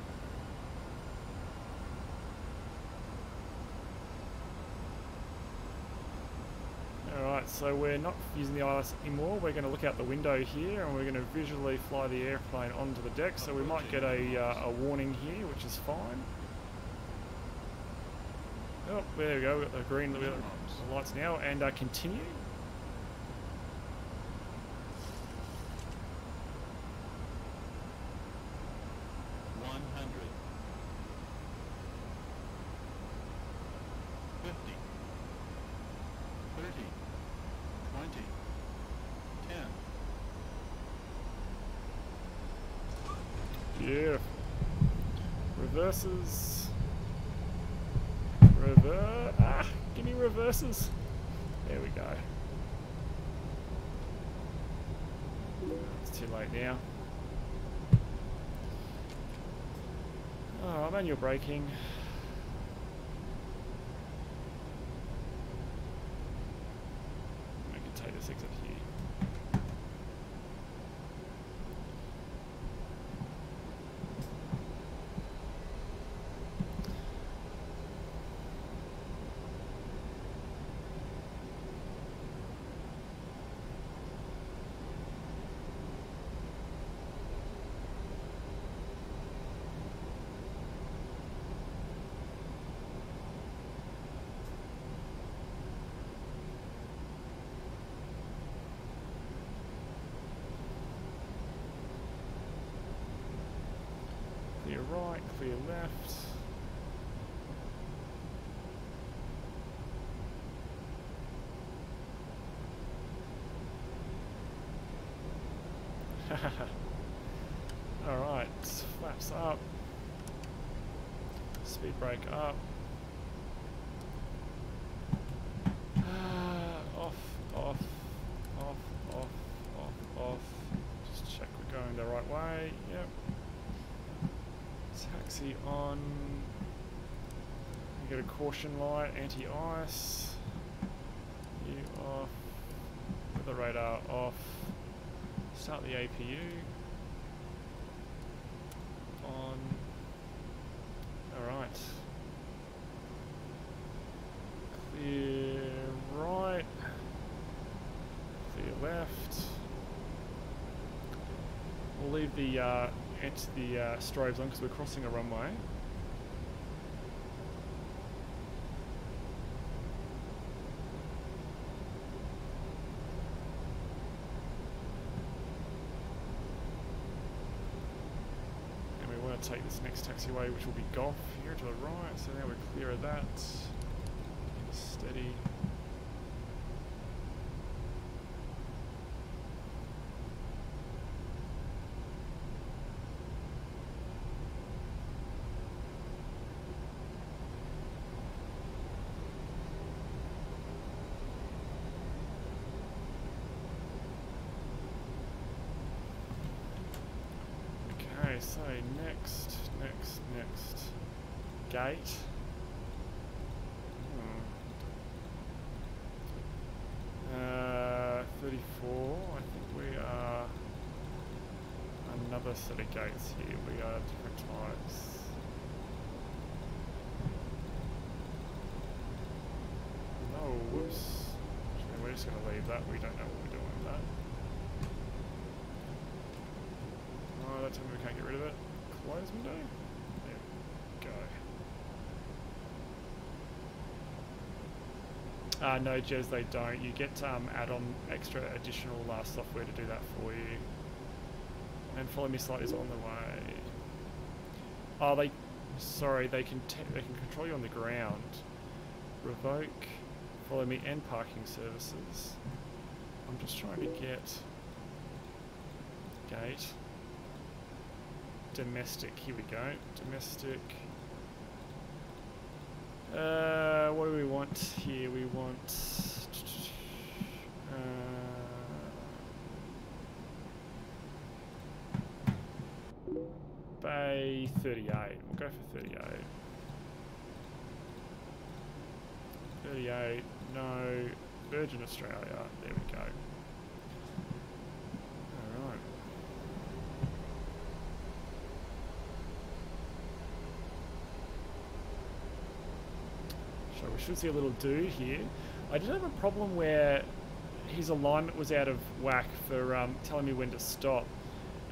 Alright, so we're not using the ILS anymore, we're going to look out the window here and we're going to visually fly the airplane onto the deck, so we might get a warning here, which is fine. Oh, there we go, we've got the green the lights now, and continue. Beautiful. Reverses. Give me reverses. There we go. It's too late now. Oh, manual braking. We can take this exit here. Clear right, clear left. Alright, flaps up. Speed brake up. Off, off, off, off, off, off. Just check we're going the right way. Yep. Taxi on. You get a caution light, anti-ice. You off. Weather radar off. Start the APU. On. Alright. Clear right. Clear left. We'll leave the strobes on because we're crossing a runway. And we want to take this next taxiway, which will be Golf here to the right. So now we're clear of that. Steady. So next gate. 34. I think we are another set of gates here. We are different types. No, whoops. Actually, we're just going to leave that. We don't know what we're doing with that. Oh, that time we can't get rid of it. Close window. There we go. No, Jez, they don't. You get add-on extra additional software to do that for you. And Follow Me Slide is on the way. Oh, they can control you on the ground. Revoke Follow Me and parking services. I'm just trying to get gate. Domestic, here we go. Domestic. What do we want here? We want Bay 38. We'll go for 38. 38. No. Virgin Australia. There we go. Alright. So we should see a little dude here. I did have a problem where his alignment was out of whack for telling me when to stop.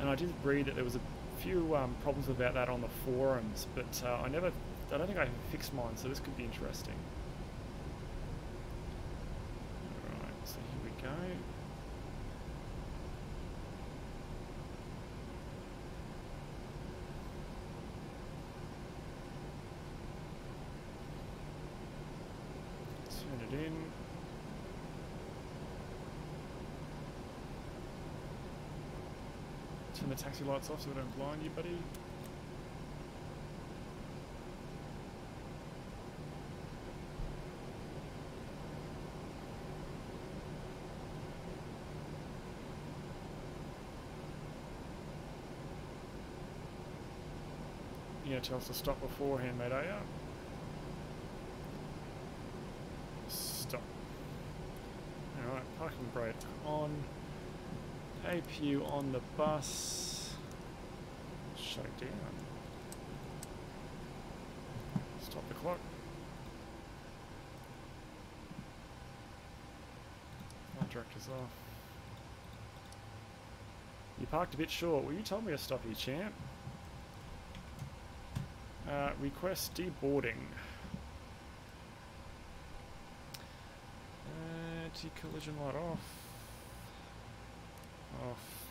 And I did read that there was a few problems about that on the forums, but I don't think I fixed mine, so this could be interesting. Alright, so here we go. Turn it in. Turn the taxi lights off so they don't blind you, buddy. You're gonna tell us to stop beforehand, mate, are ya? Stop. Alright, parking brake on. APU on the bus. Shut it down. Stop the clock. Flight director's off. You parked a bit short. Well, you told me to stop you, champ. Request deboarding. Anti-collision light off. Off.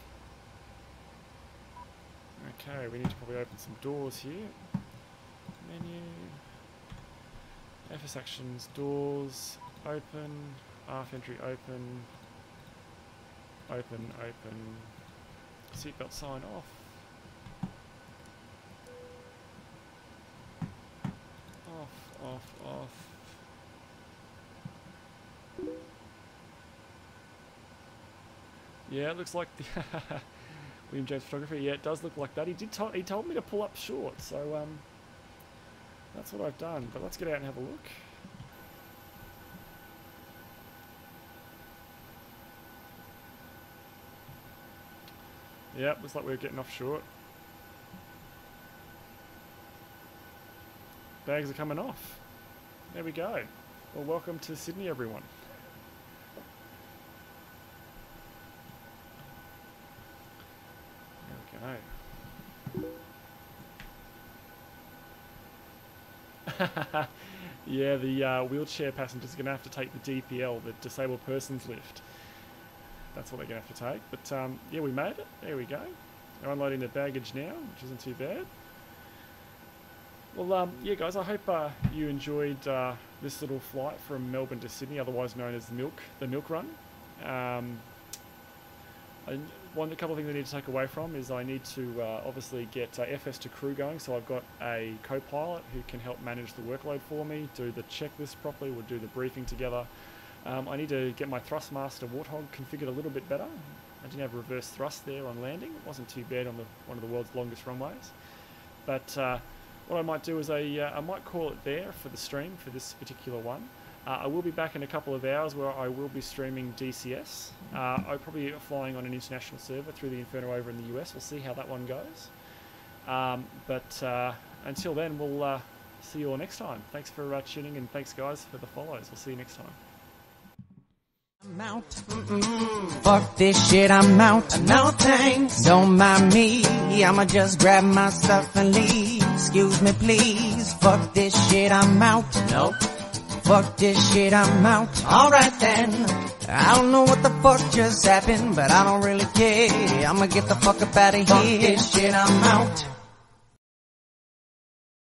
Okay, we need to probably open some doors here. Menu. FS actions, doors, open, ARF entry open, open, open. Seatbelt sign off. Off, off. Yeah, it looks like the William James Photography. Yeah, it does look like that. He told me to pull up short, so that's what I've done. But let's get out and have a look. Yep, looks like we're getting off short. Bags are coming off. There we go. Well, welcome to Sydney, everyone. There we go. Yeah, the wheelchair passengers are going to have to take the DPL, the Disabled Persons Lift. That's what they're going to have to take. But yeah, we made it. There we go. They're unloading the baggage now, which isn't too bad. Well, yeah, guys, I hope you enjoyed this little flight from Melbourne to Sydney, otherwise known as the Milk Run. A couple of things I need to take away from is I need to obviously get FS to crew going, so I've got a co-pilot who can help manage the workload for me, do the checklist properly, we'll do the briefing together. I need to get my Thrustmaster Warthog configured a little bit better. I didn't have reverse thrust there on landing. It wasn't too bad on one of the world's longest runways. But what I might do is I might call it there for the stream for this particular one. I will be back in a couple of hours where I will be streaming DCS. I'll probably be flying on an international server through the Inferno over in the US. We'll see how that one goes. But until then, we'll see you all next time. Thanks for tuning in, and thanks guys for the follows. We'll see you next time. I'm out. Fuck this shit, I'm out. No thanks. Don't mind me. I'ma just grab my stuff and leave. Excuse me, please. Fuck this shit, I'm out. Nope. Fuck this shit, I'm out. Alright then. I don't know what the fuck just happened, but I don't really care. I'ma get the fuck up out of here. Fuck this shit, I'm out.